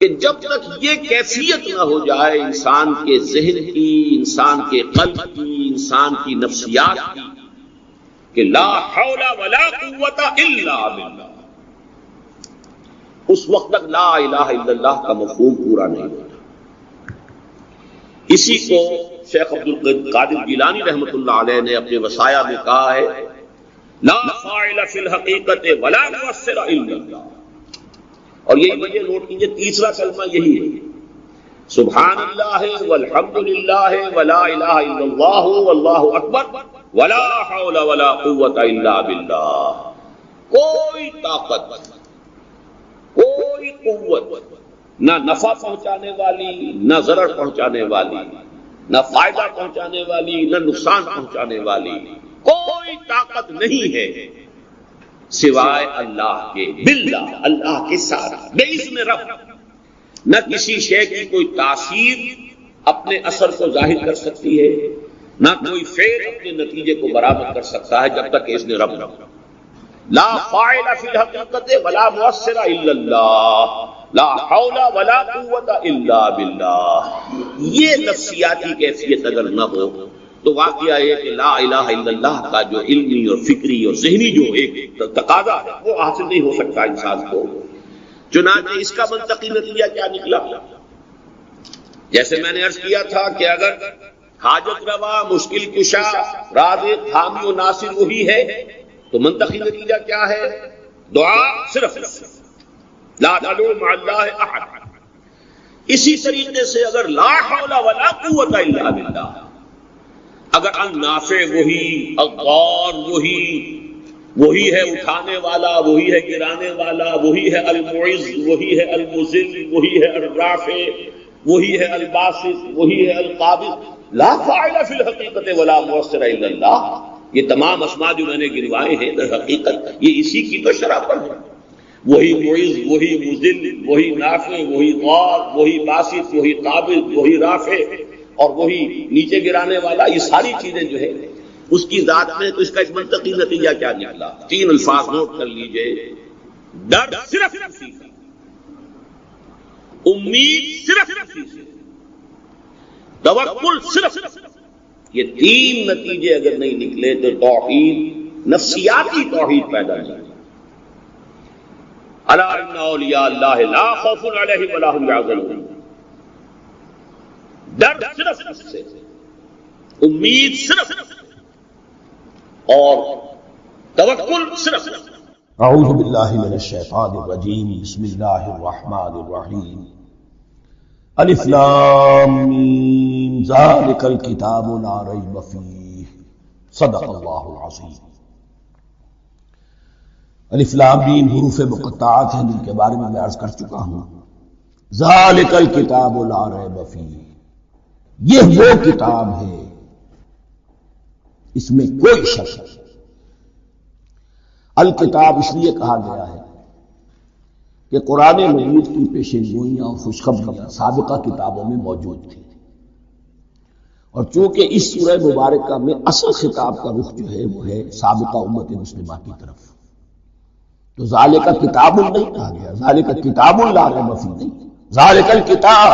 کہ جب تک یہ کیفیت نہ ہو جائے انسان کے ذہن کی، انسان کے قلب کی، انسان کی نفسیات کی، کہ لا حول ولا قوت الا باللہ، اس وقت تک لا الہ الا اللہ کا مفہوم پورا نہیں ہوتا۔ اسی کو شیخ عبد القادر جیلانی رحمۃ اللہ علیہ نے اپنے وصایا میں کہا ہے، لا فاعل فی الحقیقت ولا مؤثر الا اللہ۔ اور یہی وجہ نوٹ کیجیے، تیسرا کلمہ یہی ہے، سبحان اللہ والحمد للہ ولا الہ الا اللہ واللہ اکبر ولا حول ولا قوت الا باللہ۔ کوئی طاقت، کوئی قوت، نہ نفع پہنچانے والی، نہ ضرر پہنچانے والی، نہ فائدہ پہنچانے والی، نہ نقصان پہنچانے والی، کوئی طاقت نہیں ہے سوائے اللہ کے، باللہ، اللہ کے ساتھ، بِإِذْنِ رب۔ نہ کسی شے کی کوئی تاثیر اپنے اثر کو ظاہر کر سکتی ہے، نہ کوئی فعل اپنے نتیجے کو برآمد کر سکتا ہے جب تک اذن رب نہ ہو۔ لا فاعل فی الحقیقت ولا مؤثر الا اللہ، لا حول ولا قوت الا باللہ۔ یہ نفسیاتی کیفیت اگر نہ ہو تو واقعہ یہ کہ لا الہ الا اللہ کا جو علمی اور فکری اور ذہنی جو ایک تقاضا ہے وہ حاصل نہیں ہو سکتا انسان کو۔ چنانچہ اس کا منطقی نتیجہ کیا نکلا؟ جیسے میں نے عرض کیا تھا کہ اگر حاجت روا، مشکل کشا، رازق، حامی و ناصر وہی ہے تو منطقی نتیجہ کیا ہے؟ دعا صرف لا تدعوا مع اللہ احد۔ اسی طریقے سے اگر لا حول ولا قوت الا باللہ، اگر النافع وہی، الضار وہی ہے اٹھانے والا، وہی ہے گرانے والا، وہی ہے المعز، وہی ہے المذل، وہی ہے الرافع، وہی ہے الباسط، وہی ہے القابض، لا فاعل فی الحقیقت ولا مؤثر الا اللہ۔ یہ تمام اسماء جو میں نے گنوائے ہیں در حقیقت یہ اسی کی تو شرح پر ہے۔ وہی معز، وہی مذل، وہی نافع، وہی ضار، وہی باسط، وہی قابض، وہی رافع اور وہی نیچے گرانے والا، یہ ساری چیزیں جو ہے اس کی ذات میں، تو اس کا ایک منطقی نتیجہ کیا نکلا؟ تین الفاظ نوٹ کر لیجئے، ڈر صرف اسی سے، امید صرف اسی سے، توکل صرف، یہ تین نتیجے اگر نہیں نکلے تو توحید، نفسیاتی توحید پیدا نہیں۔ الا ان اولیاء اللہ لا خوف علیہم ولا هم یحزنون۔ ڈر صرف سے، امید صرف اور توکل صرف۔ اعوذ باللہ من الشیطان الرجیم، بسم اللہ الرحمن الرحیم۔ الف لام میم، ذالک الکتاب لا ریب فیہ، صدق اللہ العظیم۔ الف لام میم حروف مقطعات ہیں جن کے بارے میں عرض کر چکا ہوں۔ ذالک الکتاب لا ریب فیہ، یہ وہ کتاب ہے اس میں کوئی شک نہیں۔ الکتاب اس لیے کہا گیا ہے کہ قرآن مجید کی پیشین گوئیاں اور خوشخبریاں سابقہ کتابوں میں موجود تھیں، اور چونکہ اس سورہ مبارکہ میں اصل خطاب کا رخ جو ہے وہ ہے سابقہ امت مسلمہ کی طرف، تو ذالک کتاب نہیں کہا گیا، ذالک کتاب لا ریب فیہ نہیں، ذالک الکتاب،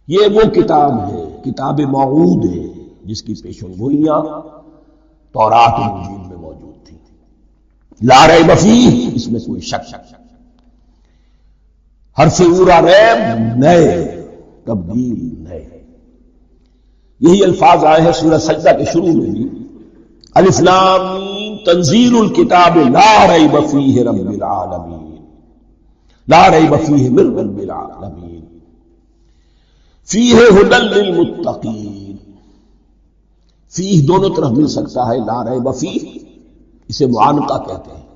یہ وہ کتاب ہے، کتاب موعود ہے جس کی پیشن گوئیاں تورات و انجیل میں موجود تھیں۔ لا ریب فیہ، اس میں کوئی شک، حرف اورا ریب، نئے، تبدیل نئے۔ یہی الفاظ آئے ہیں سورہ سجدہ کے شروع میں بھی، الف لام میم تنزیل الکتاب لا ریب فیہ رب العالمین، لا ریب فیہ من رب العالمین، فیہ ھدی للمتقین۔ فیہ دونوں طرف مل سکتا ہے، لا ریب فیہ اسے معانقہ کہتے ہیں۔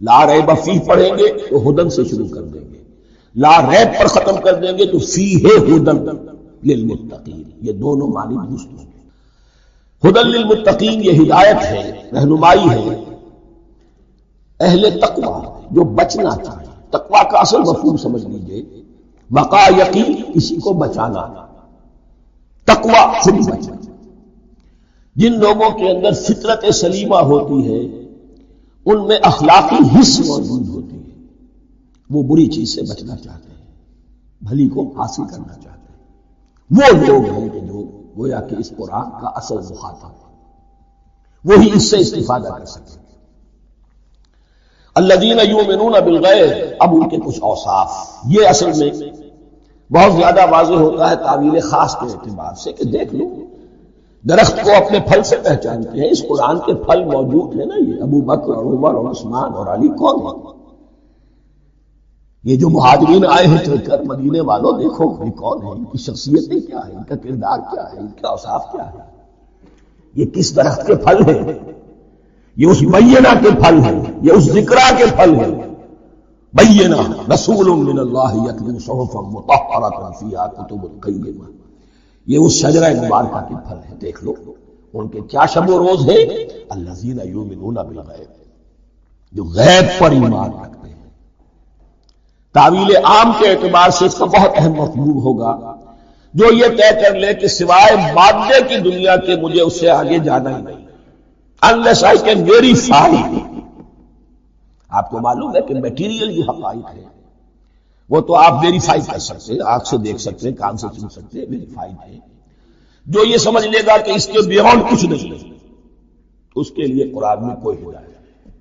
لا ریب فیہ پڑھیں گے تو ھدی سے شروع کر دیں گے، لا ریب پر ختم کر دیں گے تو فیہ ھدی للمتقین، یہ دونوں معنی درست ہوں گے۔ ھدی للمتقین یہ ہدایت ہے، رہنمائی ہے اہل تقوی جو بچنا چاہیں۔ تقوی کا اصل مفہوم سمجھ لیجئے، وقع یقین، کسی کو بچانا، تقوی خود بچنا۔ جن لوگوں کے اندر فطرت سلیمہ ہوتی ہے ان میں اخلاقی حس موجود ہوتی ہے، وہ بری چیز سے بچنا چاہتے ہیں، بھلی کو حاصل کرنا چاہتے ہیں۔ وہ لوگ ہیں کہ جو گویا کہ اس قرآن کا اصل مخاطب ہے، وہی اس سے استفادہ کر سکتے ہیں۔ الذین یؤمنون بالغیب، اب ان کے کچھ اوصاف یہ اصل میں بہت زیادہ واضح ہوتا ہے تعویل خاص کے اعتبار سے کہ دیکھ لو درخت کو اپنے پھل سے پہچانتے ہیں، اس قرآن کے پھل موجود ہیں نا، یہ ابو بکر اور عمر اور عثمان اور علی کون ہے؟ یہ جو مہاجرین آئے ہیں چل کر مدینے والوں، دیکھو یہ کون ہے، ان کی شخصیتیں کیا ہے، ان کا کردار کیا ہے، ان کے اوصاف کیا ہے، یہ کس درخت کے پھل ہیں؟ یہ اس بینہ کے پھل ہیں، یہ اس ذکرہ کے پھل ہیں۔ بینہ رسول من اللہ یتلو صحفا مطہرۃ فیہا کتب قیمہ، یہ اس شجرہ مبارکہ کے پھل ہیں۔ دیکھ لو ان کے کیا شب و روز ہے، الذین یؤمنون بالغیب، جو غیب پر ایمان رکھتے ہیں۔ تعویل عام کے اعتبار سے اس کا بہت اہم مفہوم ہوگا، جو یہ طے کر لے کہ سوائے مادے کی دنیا کے مجھے اس سے آگے جانا ہی نہیں، unless I can verify۔ آپ کو معلوم ہے کہ میٹیریل جو حقائق ہے وہ تو آپ ویریفائی کر سکتے ہیں، آنکھ سے دیکھ سکتے ہیں، کان سے سن سکتے ہیں، ویریفائڈ ہے۔ جو یہ سمجھ لے گا کہ اس کے بیونڈ کچھ نہیں، اس کے لیے قرآن میں کوئی ہدایت نہیں۔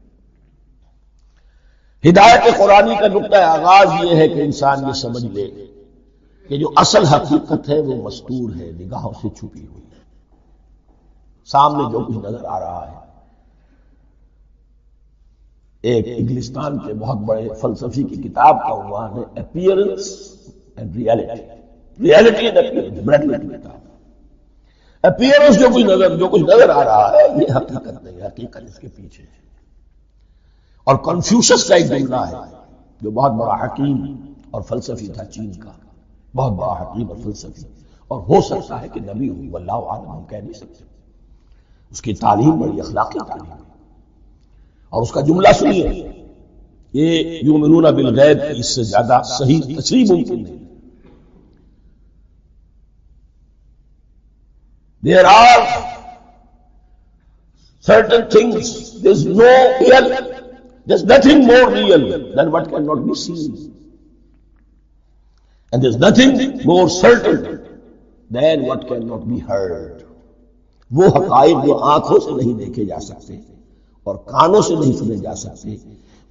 ہدایت قرآنی کا نقطہ آغاز یہ ہے کہ انسان یہ سمجھ لے کہ جو اصل حقیقت ہے وہ مستور ہے، نگاہوں سے چھپی ہوئی ہے، سامنے جو کچھ نظر آ رہا ہے۔ ایک انگلستان کے بہت بڑے فلسفی کی کتاب کا عنوان ہے appearance and reality, reality and appearance, Bradley کی کتاب۔ اپیئرنس جو کچھ نظر آ رہا ہے یہ حقیقت نہیں، حقیقت اس کے پیچھے ہے۔ اور کنفیوشس کا ایک جملہ ہے جو بہت بڑا حکیم اور فلسفی تھا، چین کا بہت بڑا حکیم اور فلسفی، اور ہو سکتا ہے کہ نبی ہوئی، واللہ عالم، ہم کہہ نہیں سکتے۔ اس کی تعلیم بڑی اخلاقی تعلیم ہے، اور اس کا جملہ سنیے، یہ یؤمنون بالغیب کی اس سے زیادہ صحیح تشریح ممکن نہیں۔ There are certain things, there's nothing more real than what cannot be seen, and there's nothing more certain than what cannot be heard۔ وہ حقائق جو آنکھوں سے نہیں دیکھے جا سکتے اور کانوں سے نہیں سنے جا سکتے،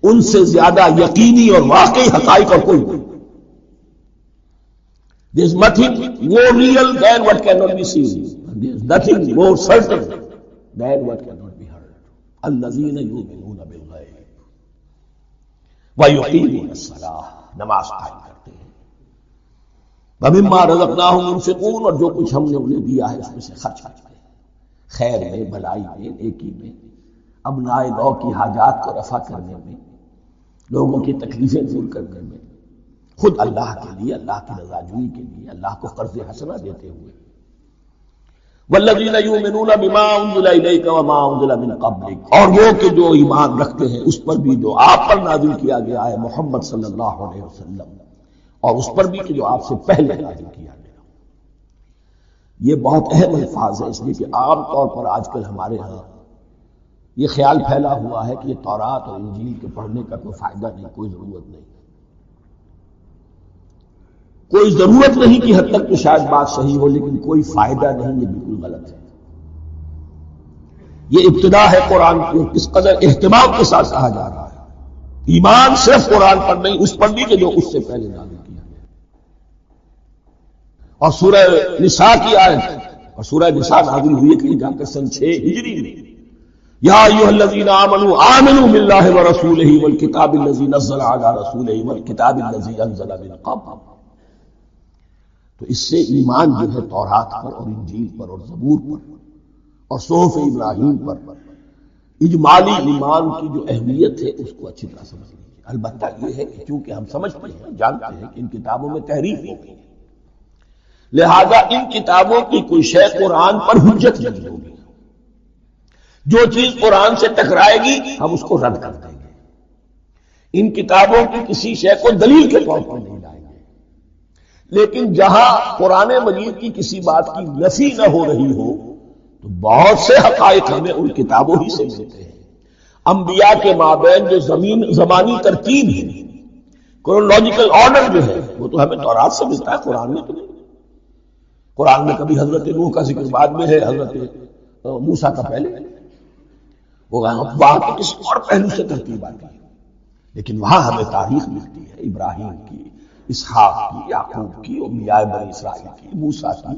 ان سے زیادہ یقینی اور واقعی حقائق اور کوئی نہیں۔ There is nothing more real than what cannot be seen, and there is nothing more certain than what cannot be heard۔ الذین یؤمنون بالغیب ویقیمون الصلاۃ، نماز قائم کرتے ہیں، ومما رزقناہم ينفقون، اور جو کچھ ہم نے انہیں دیا ہے اس میں سے خرچ کرتے ہیں، خیر میں، بھلائی میں، نیکی میں، ابنائے نو کی حاجات کو رفع کرنے میں، لوگوں کی تکلیفیں دور کرنے میں، خود اللہ کے لیے، اللہ کی رضا جوئی کے لیے، اللہ کو قرض حسنہ دیتے ہوئے۔ والذین یؤمنون بما انزل الیک وما انزل من قبلک، اور وہ کہ جو ایمان رکھتے ہیں اس پر بھی جو آپ پر نازل کیا گیا ہے محمد صلی اللہ علیہ وسلم، اور اس پر بھی کہ جو آپ سے پہلے نازل کیا گیا۔ یہ بہت اہم الفاظ ہے، اس لیے کہ عام طور پر آج کل ہمارے ہاں یہ خیال پھیلا ہوا ہے کہ یہ تورات اور انجیل کے پڑھنے کا کوئی فائدہ نہیں، کوئی ضرورت نہیں، کوئی ضرورت نہیں کی حد تک تو شاید بات صحیح ہو، لیکن کوئی فائدہ نہیں، یہ بالکل غلط ہے۔ یہ ابتدا ہے قرآن کی، اور کس قدر اہتمام کے ساتھ کہا جا رہا ہے۔ ایمان صرف قرآن پر نہیں، اس پر بھی کہ جو اس سے پہلے نازل کیا گیا۔ اور سورہ نساء کی آیت، اور سورہ نساء نازل ہوئی کہ جا کر سن 6 ہجری میں، یا ایھا الذین آمنوا آمنوا باللہ ورسولہ والکتاب الذی نزل علی رسولہ والکتاب الذی انزل من قبل۔ تو اس سے ایمان جو ہے تورات پر اور انجیل پر اور زبور پر اور صحف ابراہیم پر، اجمالی ایمان کی جو اہمیت ہے اس کو اچھی طرح سمجھ لیجیے۔ البتہ یہ ہے کہ چونکہ ہم سمجھتے ہیں، جانتے ہیں کہ ان کتابوں میں تحریف ہو گئی ہے، لہذا ان کتابوں کی کوئی شے قرآن پر حجت نہیں ہوگی۔ جو چیز قرآن سے ٹکرائے گی ہم اس کو رد کر دیں گے، ان کتابوں کی کسی شے کو دلیل کے طور پر نہیں لائیں گے۔ لیکن جہاں قرآن مجید کی کسی بات کی نفی نہ ہو رہی ہو تو بہت سے حقائق ہمیں ان کتابوں ہی سے ملتے ہیں۔ انبیاء کے مابین جو زمانی ترتیب ہے، کرونالوجیکل آرڈر جو ہے وہ تو ہمیں تورات سے ملتا ہے، قرآن میں تو نہیں۔ قرآن میں کبھی حضرت نوح کا ذکر بعد میں ہے، حضرت موسیٰ کا پہلے، وہ وہاں تو کسی اور پہلو سے ترتیب آتی ہے، لیکن وہاں ہمیں تاریخ ملتی ہے ابراہیم کی، اسحاق کی، یعقوب کی، انبیاء بنی اسرائیل کی، موسیٰ کی،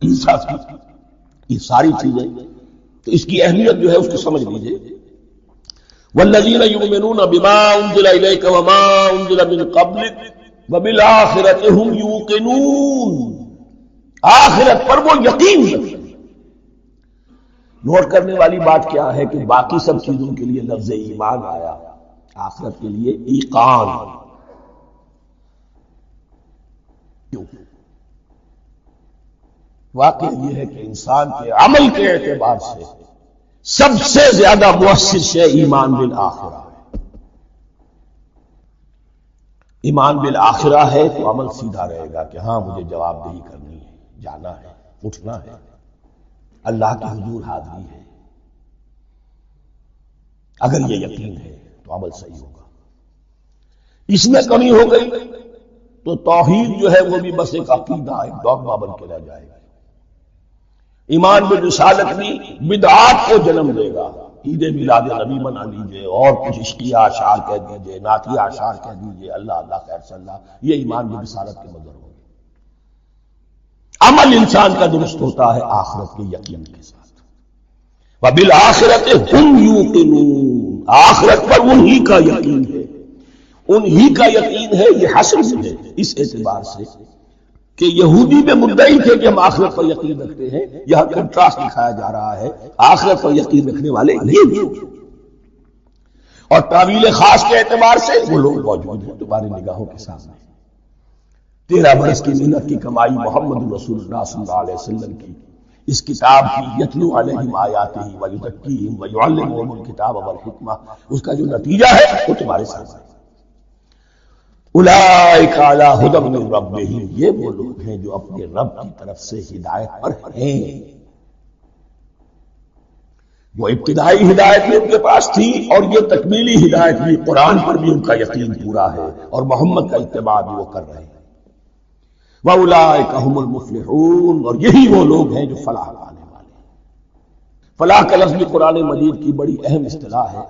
عیسیٰ کی، یہ ساری چیزیں، تو اس کی اہمیت جو ہے اس کو سمجھ لیجئے۔ والذین یؤمنون بما انزل الیک وما انزل من قبلک وبالآخرۃ هم یوقنون، آخرت پر وہ یقین رکھتے ہیں۔ نوٹ کرنے والی بات کیا ہے کہ باقی سب چیزوں کے لیے لفظ ایمان آیا، آخرت کے لیے ایقان کیوں؟ واقعہ یہ ہے کہ انسان کے عمل کے اعتبار سے سب سے زیادہ مؤثر شے ایمان بالآخرہ ہے۔ ایمان بالآخرہ ہے تو عمل سیدھا رہے گا کہ ہاں مجھے جواب دہی کرنی ہے، جانا ہے، اٹھنا ہے، اللہ کے حضور حاضری ہے۔ اگر یہ یقین ہے تو عمل صحیح ہوگا۔ اس میں کمی ہو گئی تو توحید جو ہے وہ بھی بس ایک عقیدہ، ایک ڈوگما بن کے رہ جائے گا۔ ایمان بالرسالت بھی بدعات کو جنم دے گا۔ عید میلاد نبی منا لیجئے اور کچھ عشقیہ اشعار کہہ دیجئے، نعتیہ اشعار کہہ دیجئے، اللہ اللہ خیر صلی اللہ، یہ ایمان بالرسالت کے مظہر ہوگا۔ عمل انسان کا درست ہوتا ہے آخرت کے یقین کے ساتھ۔ وبالآخرۃ ہم یوقنون، آخرت پر انہی کا یقین ہے، انہی کا یقین ہے۔ یہ حسن ہے اس اعتبار سے کہ یہودی میں مدعی تھے کہ ہم آخرت پر یقین رکھتے ہیں، یہاں کنٹراسٹ دکھایا جا رہا ہے، آخرت پر یقین رکھنے والے یہ ہیں۔ اور تعویل خاص کے اعتبار سے وہ لوگ موجود ہیں تمہاری نگاہوں کے سامنے۔ 13 برس کی محنت کی کمائی محمد رسول اللہ صلی اللہ علیہ وسلم کی، اس کتاب کی، یتلو علیہم آیاتہ ویزکیہم ویعلمہم الکتاب والحکمہ، اس کا جو نتیجہ ہے وہ تمہارے سامنے۔ اولئک علی ھدی من ربہم، یہ وہ لوگ ہیں جو اپنے رب کی طرف سے ہدایت پر ہیں۔ وہ ابتدائی ہدایت بھی ان کے پاس تھی اور یہ تکمیلی ہدایت بھی، قرآن پر بھی ان کا یقین پورا ہے اور محمد کا اتباع بھی وہ کر رہے ہیں۔ وَأُولَٰئِكَ هُمُ الْمُفْلِحُونَ، اور یہی وہ لوگ ہیں جو فلاح پانے والے ہیں۔ فلاح کا لفظ بھی قرآن مجید کی بڑی اہم اصطلاح ہے،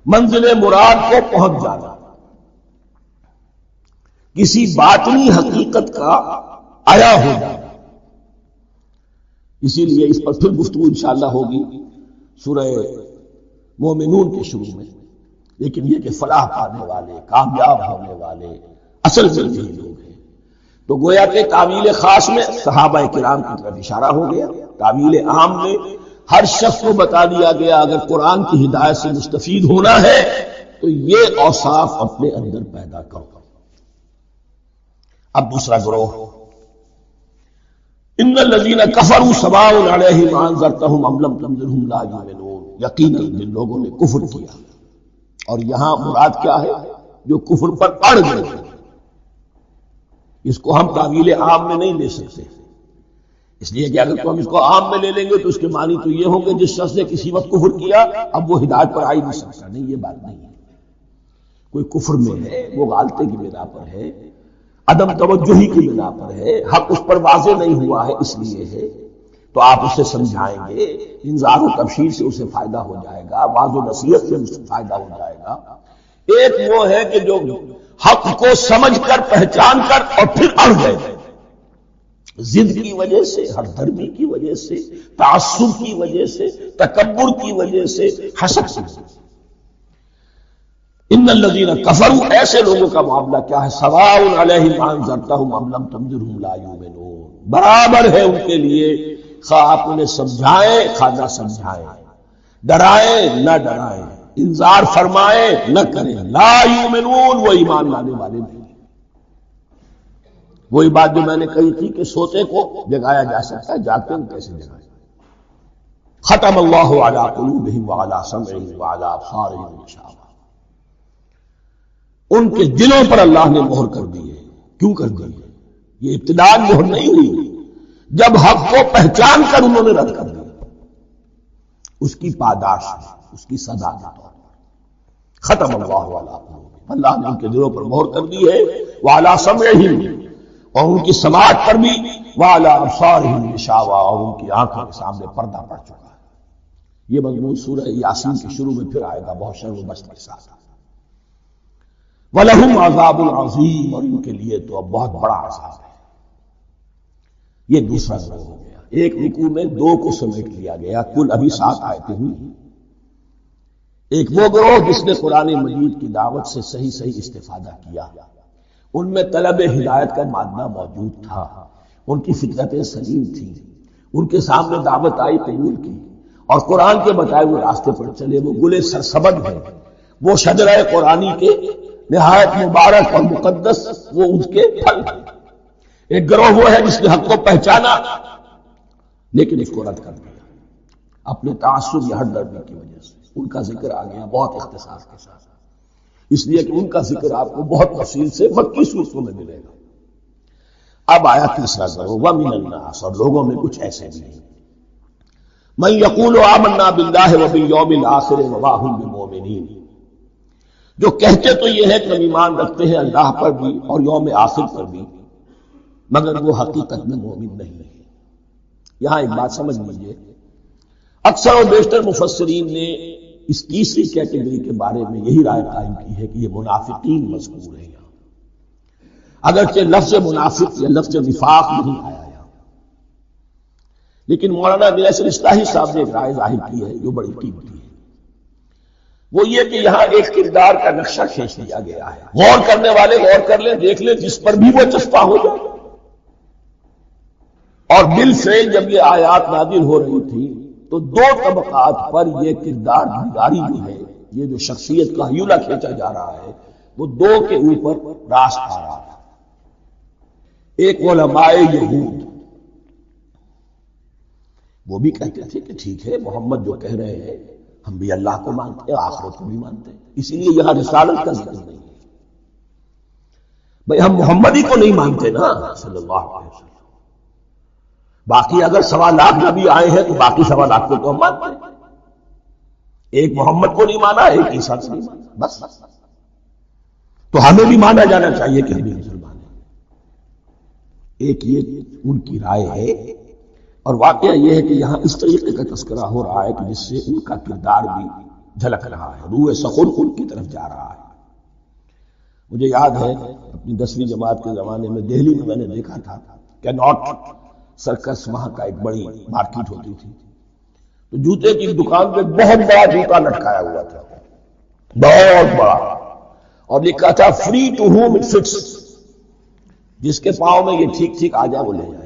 منزل مراد کو پہنچ جانا، کسی باطنی حقیقت کا آیا ہو جانا۔ اسی لیے اس پر پھر گفتگو انشاءاللہ ہوگی سورہ مومنون کے شروع میں، لیکن یہ کہ فلاح پانے والے، کامیاب ہونے والے اصل میں یہی لوگ ہیں۔ تو گویا کہ تعویل خاص میں صحابہ کرام کی طرف اشارہ ہو گیا، تعویل عام میں ہر شخص کو بتا دیا گیا اگر قرآن کی ہدایت سے مستفید ہونا ہے تو یہ اوصاف اپنے اندر پیدا کرو۔ اب دوسرا گروہ، ان الذین کفروا سواء علیہم انذرتہم ام لم تنذرہم لا یؤمنون، یقیناً جن لوگوں نے کفر کیا، اور یہاں مراد کیا ہے؟ جو کفر پر اڑ گئے۔ اس کو ہم تعویل عام میں نہیں لے سکتے، اس لیے کہ اگر تو ہم اس کو عام میں لے لیں گے تو اس کے معنی تو یہ ہوں گے جس شخص نے کسی وقت کفر کیا اب وہ ہدایت پر آ ہی نہیں سکتا۔ نہیں، یہ بات نہیں ہے۔ کوئی کفر میں ہے، وہ غالطے کی بنا پر ہے، عدم توجہی کی بنا پر ہے، حق اس پر واضح نہیں ہوا ہے اس لیے ہے، تو آپ اسے سمجھائیں گے، انذار و تبشیر سے اسے فائدہ ہو جائے گا، واضح و نصیحت سے اسے فائدہ ہو جائے گا۔ ایک وہ ہے کہ جو حق کو سمجھ کر، پہچان کر اور پھر اڑ گئے، ضد کی وجہ سے، ہر دھرمی کی وجہ سے، تعصب کی وجہ سے، تکبر کی وجہ سے، حسد کی وجہ سے۔ ان الذین کفروا، ایسے لوگوں کا معاملہ کیا ہے؟ سواء علیہم انذرتہم ام لم تنذرہم لا یؤمنون، برابر ہے ان کے لیے، خواہ آپ انہیں سمجھائیں خواہ نہ سمجھائیں، ڈرائیں نہ ڈرائیں، انذار فرمائیں نہ کریں، لا یؤمنون، وہ ایمان لانے والے نہیں۔ وہی بات جو میں نے کہی تھی کہ سوتے کو جگایا جا سکتا ہے، جاگتے کو کیسے جگائیں؟ ختم اللہ علی قلوبہم وعلی سمعہم وعلی ابصارہم غشاوہ، ان کے دلوں پر اللہ نے مہر کر دی ہے۔ کیوں کر دی ہے؟ یہ ابتداء مہر نہیں ہوئی، جب حق کو پہچان کر انہوں نے رد کر دیا، اس کی پاداش، اس کی سزا کے طور پر۔ ختم اللہ علی قلوبہم، اللہ نے ان کے دلوں پر مہر کر دی ہے، وعلی سمعہم، اور ان کی سماعت پر بھی، وعلی ابصارہم غشاوہ، اور ان کی آنکھوں کے سامنے پردہ پڑ چکا ہے۔ یہ مضمون سورہ یاسین کے شروع میں پھر آئے گا بہت شر و بست کے ساتھ۔ وَلَهُمْ عَذَابٌ عَظِيمٌ، اور ان کے لیے تو اب بہت بڑا عذاب ہے۔ یہ دوسرا گروہ ہو گیا، ایک رکوع میں دو کو سمیٹ لیا گیا، کل ابھی 7 آیتیں ہوئی۔ ایک وہ گروہ جس نے قرآن مجید کی دعوت سے صحیح استفادہ کیا، ان میں طلب ہدایت کا مادہ موجود تھا، ان کی فطرتیں سلیم تھیں، ان کے سامنے دعوت آئی، قبول کی، اور قرآن کے بتائے ہوئے راستے پر چلے۔ وہ گلے سرسبد ہیں، وہ شجرہ قرآنی کے نہایت مبارک اور مقدس وہ اس کے پھل ہیں۔ ایک گروہ وہ ہے جس نے حق کو پہچانا لیکن اس کو رد کر دیا اپنے تعصب یا ہٹ ڈرنے کی وجہ سے۔ ان کا ذکر آ گیا بہت اختصار کے ساتھ، اس لیے کہ ان کا ذکر آپ کو بہت تفصیل سے مکی صورتوں میں ملے گا۔ اب آیا تیسرا گروہ، وَمِنَ النَّاسِ، اور لوگوں میں کچھ ایسے بھی ہیں، مَن يَقُولُ آمَنَّا بِاللَّهِ وَبِالْيَوْمِ الْآخِرِ وَمَا هُم بِمُؤْمِنِينَ، جو کہتے تو یہ ہے کہ ہم ایمان رکھتے ہیں اللہ پر بھی اور یوم آخر پر بھی، مگر وہ حقیقت میں مومن نہیں ہے۔ یہاں ایک بات سمجھ لیجئے، اکثر و بیشتر مفسرین نے اس تیسری کیٹیگری کے بارے میں یہی رائے قائم کی ہے کہ یہ منافقین مذکور ہیں یہاں، اگرچہ لفظ منافق یا لفظ نفاق نہیں آیا یہاں، لیکن مولانا نیسر اصلاحی صاحب نے ایک رائے ظاہر کی ہے جو بڑی قیمتی ہے، وہ یہ کہ یہاں ایک کردار کا نقشہ کھینچ لیا گیا ہے۔ غور کرنے والے غور کر لیں، دیکھ لیں، جس پر بھی وہ چسپاں ہو جائے۔ اور بالفعل جب یہ آیات نازل ہو رہی تھی تو دو طبقات پر یہ کردار نگاری جو ہے، یہ جو شخصیت کا ہیولہ کھینچا جا رہا ہے، وہ دو کے اوپر راست آ رہا ہے۔ ایک علماء یہود، وہ بھی کہتے تھے کہ ٹھیک ہے محمد جو کہہ رہے ہیں ہم بھی اللہ کو مانتے ہیں، آخرت کو بھی مانتے ہیں، اسی لیے یہاں رسالت کا ذکر نہیں ہے۔ بھئی ہم محمد ہی کو نہیں مانتے نا صلی اللہ علیہ وسلم، باقی اگر 1.25 لاکھ نبی آئے ہیں تو باقی 1.25 لاکھ کو تو ہم مانتے ہیں، ایک محمد کو نہیں مانا، ایک عیسیٰ کو نہیں مانا، بس تو ہمیں بھی مانا جانا چاہیے کہ ہم بھی مسلمان ہیں۔ ایک یہ ان کی رائے ہے، اور واقعہ یہ ہے کہ یہاں اس طریقے کا تذکرہ ہو رہا ہے کہ جس سے ان کا کردار بھی جھلک رہا ہے، روح سخن ان کی طرف جا رہا ہے۔ مجھے یاد ہے اپنی 10ویں جماعت کے زمانے میں دہلی میں نے دیکھا تھا کہ ناٹ سرکس وہاں کا ایک بڑی مارکیٹ ہوتی تھی، تو جوتے کی دکان پہ بہت بڑا جوتا لٹکایا ہوا تھا، بہت بڑا، اور لکھا تھا free to whom it fits, جس کے پاؤں میں یہ ٹھیک ٹھیک آ جائے وہ لے جائے۔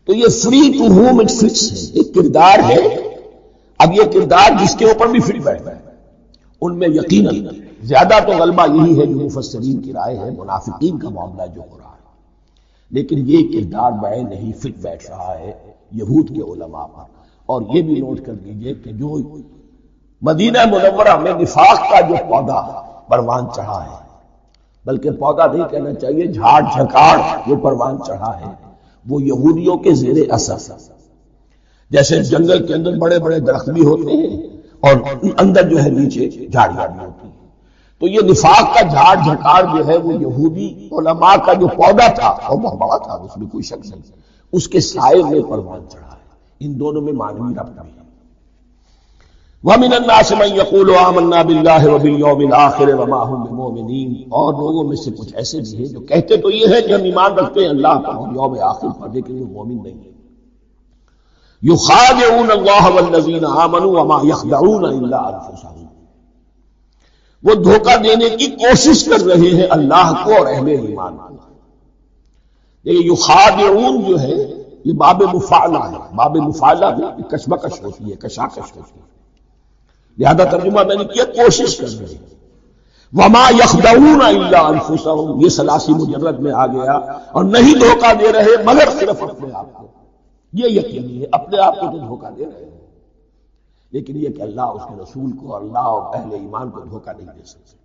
تو یہ free to whom it fits ہے، ایک کردار ہے۔ اب یہ کردار جس کے اوپر بھی فٹ بیٹھتا ہے، ان میں یقیناً زیادہ تو غلبہ یہی ہے جو مفسرین کی رائے ہے، منافقین کا معاملہ جو ہو رہا ہے، لیکن یہ کردار بعین نہیں فٹ بیٹھ رہا ہے یہود کے علماء پر۔ اور یہ بھی نوٹ کر لیجئے کہ جو مدینہ منورہ میں نفاق کا جو پودا پروان چڑھا ہے، بلکہ پودا نہیں کہنا چاہیے، جھاڑ جھکاڑ جو پروان چڑھا ہے، وہ یہودیوں کے زیر اثر، جیسے جنگل کے اندر بڑے بڑے درخت بھی ہوتے ہیں اور اندر جو ہے نیچے جھاڑیاں بھی ہوتی ہیں، تو یہ نفاق کا جھاڑ جھکاڑ جو ہے وہ یہودی علماء کا جو پودا تھا وہ بہت بڑا تھا، اس میں کوئی شک نہیں، اس کے سائے میں پروان چڑھا ہے۔ ان دونوں میں معنوی ربط بھی ہے۔ وَمِنَ النَّاسِ مَن يَقُولُ آمَنَّا بِاللَّهِ وَبِالْيَوْمِ الْآخِرِ وَمَا هُم بِمُؤْمِنِينَ، اور لوگوں میں سے کچھ ایسے بھی ہیں جو کہتے تو یہ ہے کہ ہم ایمان رکھتے ہیں اللہ پر اور یوم آخر پر، لیکن وہ مومن نہیں ہیں۔ يُخَادِعُونَ اللَّهَ وَالَّذِينَ آمَنُوا وَمَا يَخْدَعُونَ إِلَّا أَنفُسَهُمْ، وہ دھوکہ دینے کی کوشش کر رہے ہیں اللہ کو اور اہل ایمان کو۔ یہ یخادعون جو ہے یہ باب مفاعلہ ہے، باب مفاعلہ میں کشمکش ہوتی ہے، کشاکش ہوتی ہے، لہذا ترجمہ میں نے کیا کوشش کر رہے ہیں۔ وما یخدعون الا انفسهم، یہ ثلاثی مجرد میں آ گیا، اور نہیں دھوکہ دے رہے مگر صرف اپنے آپ کو۔ یہ یقینی ہے اپنے آپ کو تو دھوکہ دے رہے ہیں، لیکن یہ کہ اللہ اس کے رسول کو اور اللہ اور اہل ایمان کو دھوکہ نہیں دے سکتے۔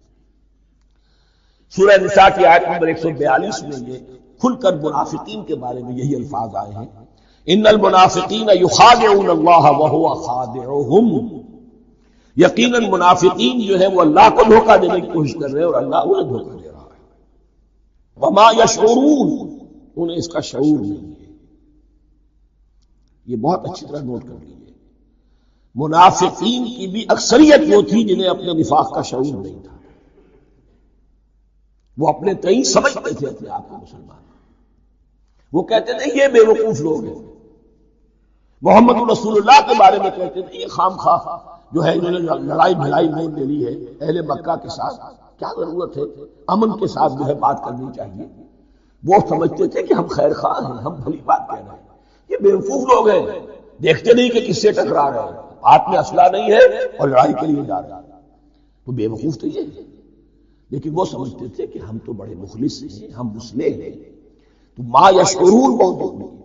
سورہ نساء کی آیت نمبر 142 میں یہ کھل کر منافقین کے بارے میں یہی الفاظ آئے ہیں، ان المنافقین یخادعون اللہ وهو خادعهم یقیناً منافقین جو ہے وہ اللہ کو دھوکہ دینے کی کوشش کر رہے ہیں اور اللہ انہیں دھوکہ دے رہا ہے۔ وما یشعرون، انہیں اس کا شعور نہیں ہے۔ یہ بہت اچھی طرح نوٹ کر لیجیے، منافقین کی بھی اکثریت وہ تھی جنہیں اپنے نفاق کا شعور نہیں تھا، وہ اپنے تئیں سمجھتے تھے اپنے آپ کو مسلمان، وہ کہتے تھے یہ بے وقوف لوگ ہیں، محمد رسول اللہ کے بارے میں کہتے تھے یہ خام خواہ جو ہے انہوں نے لڑائی بھلائی نہیں لے لی ہے اہل مکہ کے ساتھ، کیا ضرورت ہے، امن کے ساتھ جو ہے بات کرنی چاہیے۔ وہ سمجھتے تھے کہ ہم خیر خواہ ہیں، ہم بھلی بات کہہ رہے ہیں، یہ بے وقوف لوگ ہیں، دیکھتے نہیں کہ کس سے ٹکرا رہے ہیں، ہاتھ میں اسلحہ نہیں ہے اور لڑائی کے لیے جا رہے ہیں، تو بے وقوف تو یہ ہے۔ لیکن وہ سمجھتے تھے کہ ہم تو بڑے مخلص ہیں، ہم مسلح ہیں، تو ما یشعرون بہت ضروری ہے۔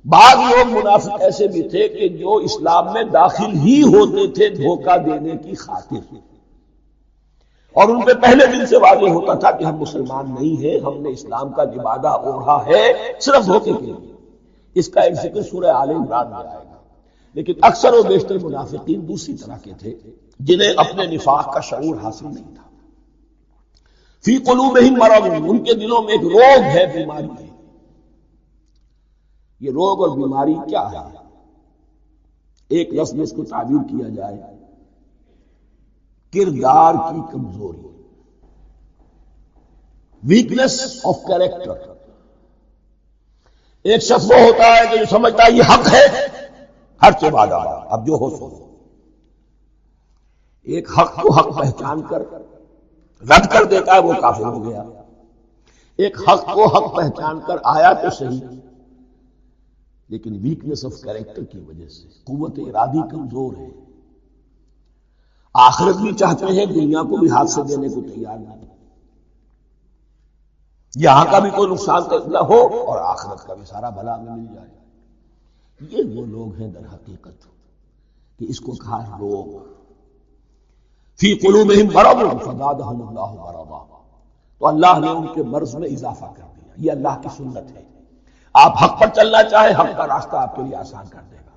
بعض لوگ منافق ایسے بھی تھے کہ جو اسلام میں داخل ہی ہوتے تھے دھوکہ دینے کی خاطر، اور ان پہ پہلے دن سے واضح ہوتا تھا کہ ہم مسلمان نہیں ہیں، ہم نے اسلام کا لبادہ اوڑھا ہے صرف دھوکے کے لیے۔ اس کا ایک ذکر سورہ آل عمران میں آئے گا۔ لیکن اکثر و بیشتر منافقین دوسری طرح کے تھے جنہیں اپنے نفاق کا شعور حاصل نہیں تھا۔ فی قلوبہم مرض، ان کے دلوں میں ایک روگ ہے، بیماری ہے۔ یہ روگ اور بیماری کیا ہے؟ ایک لفظ میں اس کو تعبیر کیا جائے کردار کی کمزوری، ویکنس آف کیریکٹر۔ ایک شخص وہ ہوتا ہے کہ جو سمجھتا ہے یہ حق ہے، ہر سے وعدہ، اب جو ہو سو۔ ایک حق کو حق پہچان کر رد کر دیتا ہے، وہ کافر ہو گیا۔ ایک حق کو حق پہچان کر آیا تو صحیح، لیکن ویکنس آف کیریکٹر کی وجہ سے قوت ارادی کمزور ہے، آخرت بھی چاہتے ہیں، دنیا کو بھی ہاتھ سے دینے کو تیار نہیں، یہاں کا بھی کوئی نقصان نہ ہو اور آخرت کا بھی سارا بھلا ہمیں مل جائے۔ یہ وہ لوگ ہیں در حقیقت کہ اس کو کہا ہے روگ۔ فی قلوبہم مرض فزادہم اللہ مرضا، تو اللہ نے ان کے مرض میں اضافہ کر دیا۔ یہ اللہ کی سنت ہے، آپ حق پر چلنا چاہیں حق کا راستہ آپ کے لیے آسان کر دے گا،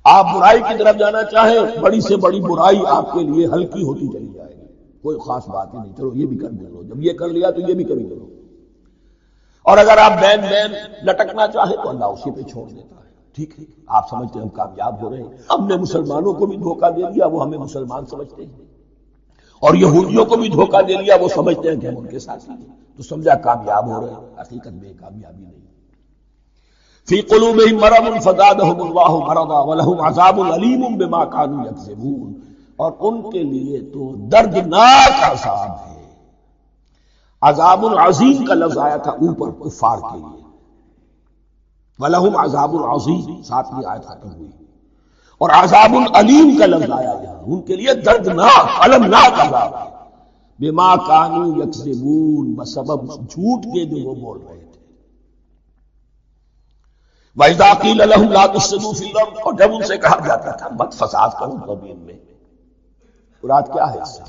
آپ برائی کی طرف جانا چاہیں بڑی سے بڑی برائی آپ کے لیے ہلکی ہوتی چلی جائے گی، کوئی خاص بات ہی نہیں، چلو یہ بھی کر لو، جب یہ کر لیا تو یہ بھی کبھی کرو۔ اور اگر آپ بین بین لٹکنا چاہیں تو اللہ اسی پہ چھوڑ دیتا ہے۔ ٹھیک ہے، آپ سمجھتے ہیں ہم کامیاب ہو رہے ہیں، ہم نے مسلمانوں کو بھی دھوکہ دے دیا، وہ ہمیں مسلمان سمجھتے ہیں، اور یہودیوں کو بھی دھوکہ دے دیا، وہ سمجھتے ہیں کہ ہم ان کے ساتھ ہیں، تو سمجھا کامیاب ہو رہے ہیں، حقیقت میں کامیابی نہیں۔ فی قلوبہم مرض فزادہم اللہ مرضا ولہم عذاب علیم بما کانوا یکذبون، اور ان کے لیے تو دردناک عذاب ہے۔ عذاب العظیم کا لفظ آیا تھا اوپر کفار کے لیے، وَلَهُمْ عَذَابٌ عَظِيمٌ، ساتویں آیت ختم ہوئی، اور عذاب العلیم کا لفظ آیا یہاں، ان کے لیے دردناک المناک عذاب ہے، بما کانوا یکذبون، بسبب جھوٹ کے جو وہ بول رہے تھے۔ وَإِذَا قِيلَ لَهُمْ لَا تُفْسِدُوا فِي الْأَرْضِ، اور جب ان سے کہا جاتا تھا مت فساد کرو زمین میں، مراد کیا ہے اس سے؟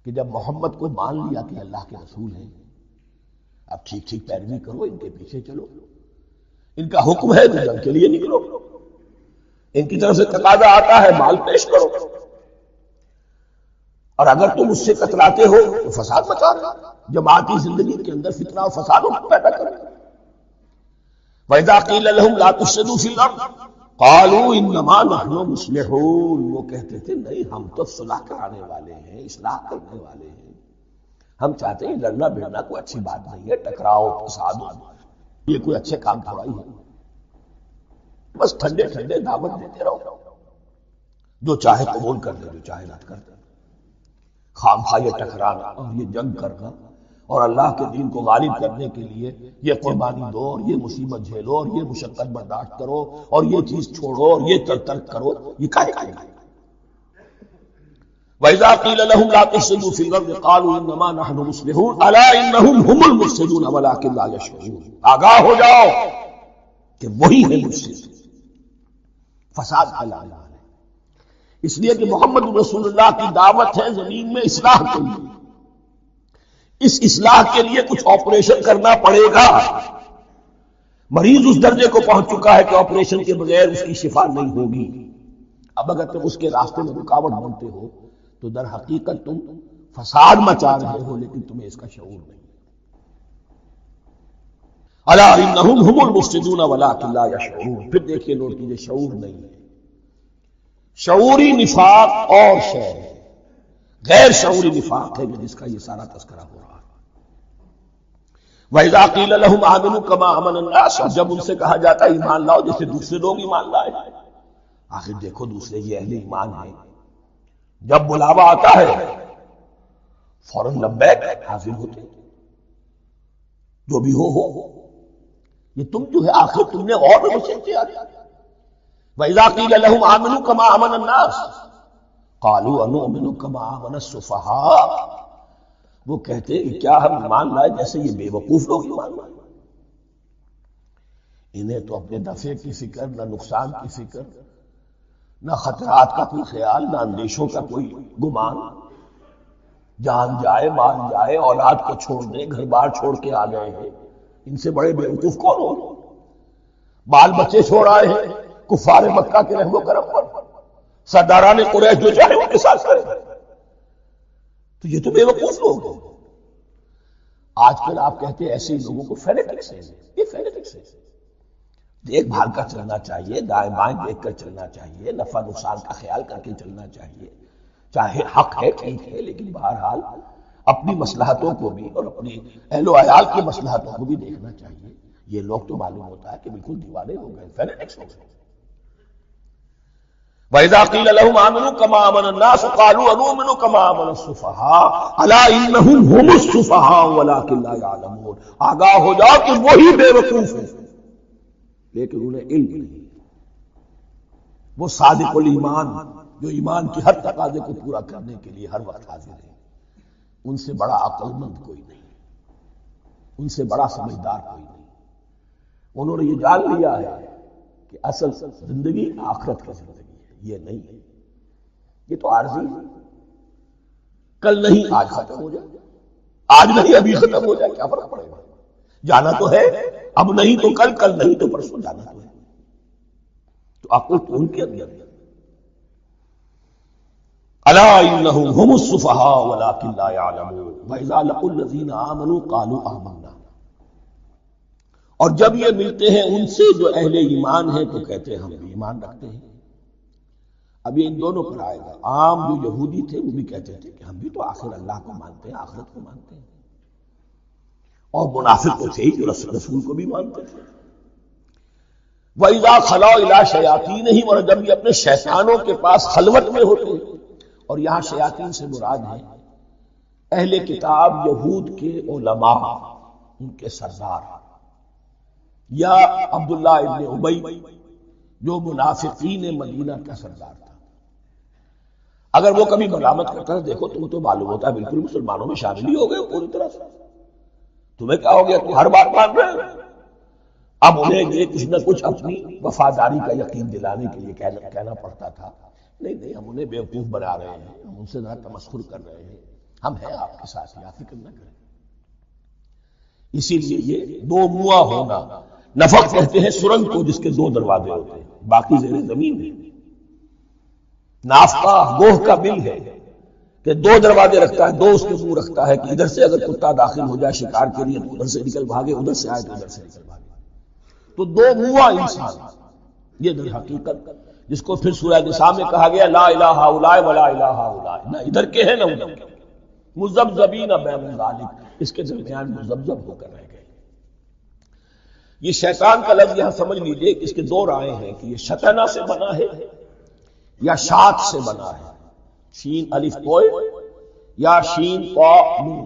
کہ جب محمد کو مان لیا کہ اللہ کے رسول ہیں، اب ٹھیک ٹھیک پیروی کرو، ان کے پیچھے چلو، ان کا حکم ہے تو جنگ کے لیے نکلو، ان کی طرف سے تقاضا آتا ہے مال پیش کرو، اور اگر تم اس سے کتراتے ہو تو فساد مچا رہے ہو، جماعتی زندگی کے اندر فتنہ اور فساد پیدا کرو۔ وَإِذَا قِيلَ لَهُمْ لَا تُفْسِدُوا فِي الْأَرْضِ قَالُوا إِنَّمَا نَحْنُ مُصْلِحُونَ، وہ کہتے تھے نہیں ہم تو صلح کرانے والے ہیں، اصلاح کرنے والے ہیں، ہم چاہتے ہیں لڑنا بھڑنا کوئی اچھی بات نہیں ہے، ٹکراؤ فساد یہ کوئی اچھے کام تھوڑا ہی ہے، بس ٹھنڈے ٹھنڈے دعوت دیتے رہو، جو چاہے قبول کر دے، جو چاہے رد کر دے، خام خواہ یہ ٹکرانا اور یہ جنگ کرنا اور اللہ کے دین کو غالب کرنے کے لیے یہ قربانی دو اور یہ مصیبت جھیلو اور یہ مشقت برداشت کرو اور یہ چیز چھوڑو اور یہ ترک کرو، یہ کاہے کے لیے؟ وَإِذَا قِيلَ لَهُمْ لَا تُفْسِدُوا فِي الْأَرْضِ قَالُوا إِنَّمَا نَحْنُ مُصْلِحُونَ أَلَا إِنَّهُمْ هُمُ الْمُفْسِدُونَ وَلَٰكِن لَّا يَشْعُرُونَ، آگاہ ہو جاؤ کہ وہی ہے مفسد، فساد پھیلانے والے۔ اس لیے کہ محمد رسول اللہ کی دعوت ہے زمین میں اصلاح کے لیے، اس اصلاح کے لیے کچھ آپریشن کرنا پڑے گا۔ مریض اس درجے کو پہنچ چکا ہے کہ آپریشن کے بغیر اس کی شفا نہیں ہوگی، اب اگر تم اس کے راستے میں رکاوٹ بنتے ہو تو در حقیقت تم فساد مچا رہے ہو، لیکن تمہیں اس کا شعور نہیں۔ الا انہم هم المفسدون ولکن لا یشعرون، پھر دیکھیے نوٹ کیجیے، شعور نہیں ہے۔ شعوری نفاق اور شے ہے، غیر شعوری نفاق ہے جس کا یہ سارا تذکرہ ہو رہا ہے۔ وَإِذَا قِيلَ لَهُمْ آمِنُوا كَمَا آمَنَ النَّاسُ، جب ان سے کہا جاتا ہے ایمان لاؤ جیسے دوسرے لوگ ایمان لائے، آخر دیکھو دوسرے یہ اہل ایمان ہیں، جب بلاوا آتا ہے فوراً لبیک حاضر ہوتے، جو بھی ہو۔ یہ تم جو ہے آخر تم نے غور میں مسئلہ کیا۔ وَإِذَا قِيلَ لَهُمْ آمِنُوا كَمَا آمَنَ النَّاسُ قَالُوا أَنُؤْمِنُ كَمَا آمَنَ السُّفَهَاءُ، وہ کہتے ہیں کیا ہم ایمان لائے جیسے یہ بے وقوف لوگ ایمان لائے؟ انہیں تو اپنے نفع کی فکر، نہ نقصان کی فکر، نہ خطرات کا کوئی خیال، نہ اندیشوں کا کوئی گمان، جان جائے مال جائے، اولاد کو چھوڑ دیں، گھر بار چھوڑ کے آ گئے ہیں، ان سے بڑے بے وقوف کون ہو؟ بال بچے چھوڑ آئے ہیں کفار مکہ کے رحم و کرم پر، سرداران قریش جو چاہے ان کے ساتھ کریں، تو یہ تو بے وقوف لوگ ہیں۔ آج کل آپ کہتے ہیں ایسے لوگوں کو فینیٹکس ہے، یہ فینیٹکس ہے۔ دیکھ بھال کر چلنا چاہیے، دائیں بائیں دیکھ کر چلنا چاہیے، نفع نقصان کا خیال کر کے چلنا چاہیے، چاہے حق ہے ٹھیک ہے، لیکن بہرحال اپنی مصلحتوں کو بھی اور اپنی اہل و عیال کی مصلحتوں کو بھی دیکھنا چاہیے۔ یہ لوگ تو معلوم ہوتا ہے کہ بالکل دیوانے ہو گئے، فینیٹکس ہو گئے۔ وَإِذَا قِيلَ لَهُمْ آمِنُوا كَمَا آمَنَ النَّاسُ قَالُوا أَنُؤْمِنُ كَمَا آمَنَ السُّفَهَاءُ أَلَا إِنَّهُمْ هُمُ السُّفَهَاءُ وَلَكِنْ لَا يَعْلَمُونَ، آگاہ ہو جاؤ کہ وہی بے وقوف ہیں لیکن انہیں علم نہیں۔ وہ صادق الایمان جو ایمان کی ہر تقاضے کو پورا کرنے کے لیے ہر وقت حاضر ہیں، ان سے بڑا عقل مند کوئی نہیں، ان سے بڑا سمجھدار کوئی نہیں۔ انہوں نے یہ جان لیا ہے کہ اصل زندگی آخرت کی زندگی ہے، یہ نہیں ہے، یہ تو عارضی ہے، کل نہیں آج ختم ہو جائے، آج نہیں ابھی ختم ہو جائے، کیا فرق پڑے گا؟ جانا تو ہے، اب نہیں تو کل، کل نہیں تو پرسوں جانا تو ہے۔ تو عقل تو ان کے اندر ہے۔ الا انہم هم السفہاء ولکن لا یعلمون واذا لقوا الذین آمنوا قالوا آمنا، اور جب یہ ملتے ہیں ان سے جو اہل ایمان ہیں تو کہتے ہیں ہم بھی ایمان رکھتے ہیں۔ اب یہ ان دونوں پر آئے گا۔ عام جو یہودی تھے وہ بھی کہتے تھے کہ ہم بھی تو آخر اللہ کو مانتے ہیں، آخرت کو مانتے ہیں، اور منافق تو تھے ہی جو رسول کو بھی مانتے تھے۔ وَإِذَا خَلَوْا إِلَىٰ شَيَاطِینِهِمْ، اور جب یہ اپنے شیطانوں کے پاس خلوت میں ہوتے ہیں، اور یہاں شیاطین سے مراد ہے اہل کتاب یہود کے علماء، ان کے سردار، یا عبداللہ ابن ابی جو منافقین مدینہ کا سردار تھا۔ اگر وہ کبھی ملامت کرتا ہے دیکھو تم تو معلوم ہوتا ہے بالکل مسلمانوں میں شامل ہی ہو گئے پوری طرح سے، تمہیں کیا ہو گیا، تم ہر بات مان رہے ہو۔ اب انہیں یہ کچھ نہ کچھ اپنی وفاداری کا یقین دلانے کے لیے کہنا پڑتا تھا، نہیں ہم انہیں بیوقوف بنا رہے ہیں، ہم ان سے ذرا تمسخر کر رہے ہیں، ہم ہیں آپ کے ساتھ، یا فکر نہ کریں۔ اسی لیے یہ دو منہ ہونا، نفق کہتے ہیں سرنگ کو جس کے دو دروازے ہوتے ہیں، باقی زیر زمین ہے۔ نافقہ گوہ کا بل ہے کہ دو دروازے رکھتا ہے، دو اس کے منہ رکھتا ہے کہ ادھر سے اگر کتا داخل ہو جائے شکار کے لیے تو ادھر سے نکل بھاگے، ادھر سے آئے تو ادھر سے نکل بھاگے۔ تو دو منہ انسان، یہ در حقیقت جس کو پھر سورہ نساء میں کہا گیا لا الہ الا ولا الہ الا، نہ ادھر کے ہیں نہ ادھر کے، مذبذبین بین ذالک، اس کے درمیان مذبذب ہو کر رہ گئے۔ یہ شیطان کا لفظ یہاں سمجھ لیجئے کہ اس کے دو رائے ہیں کہ یہ شطنہ سے بنا ہے یا شات سے بنا ہے، شین الف کوئے یا شین قا نون۔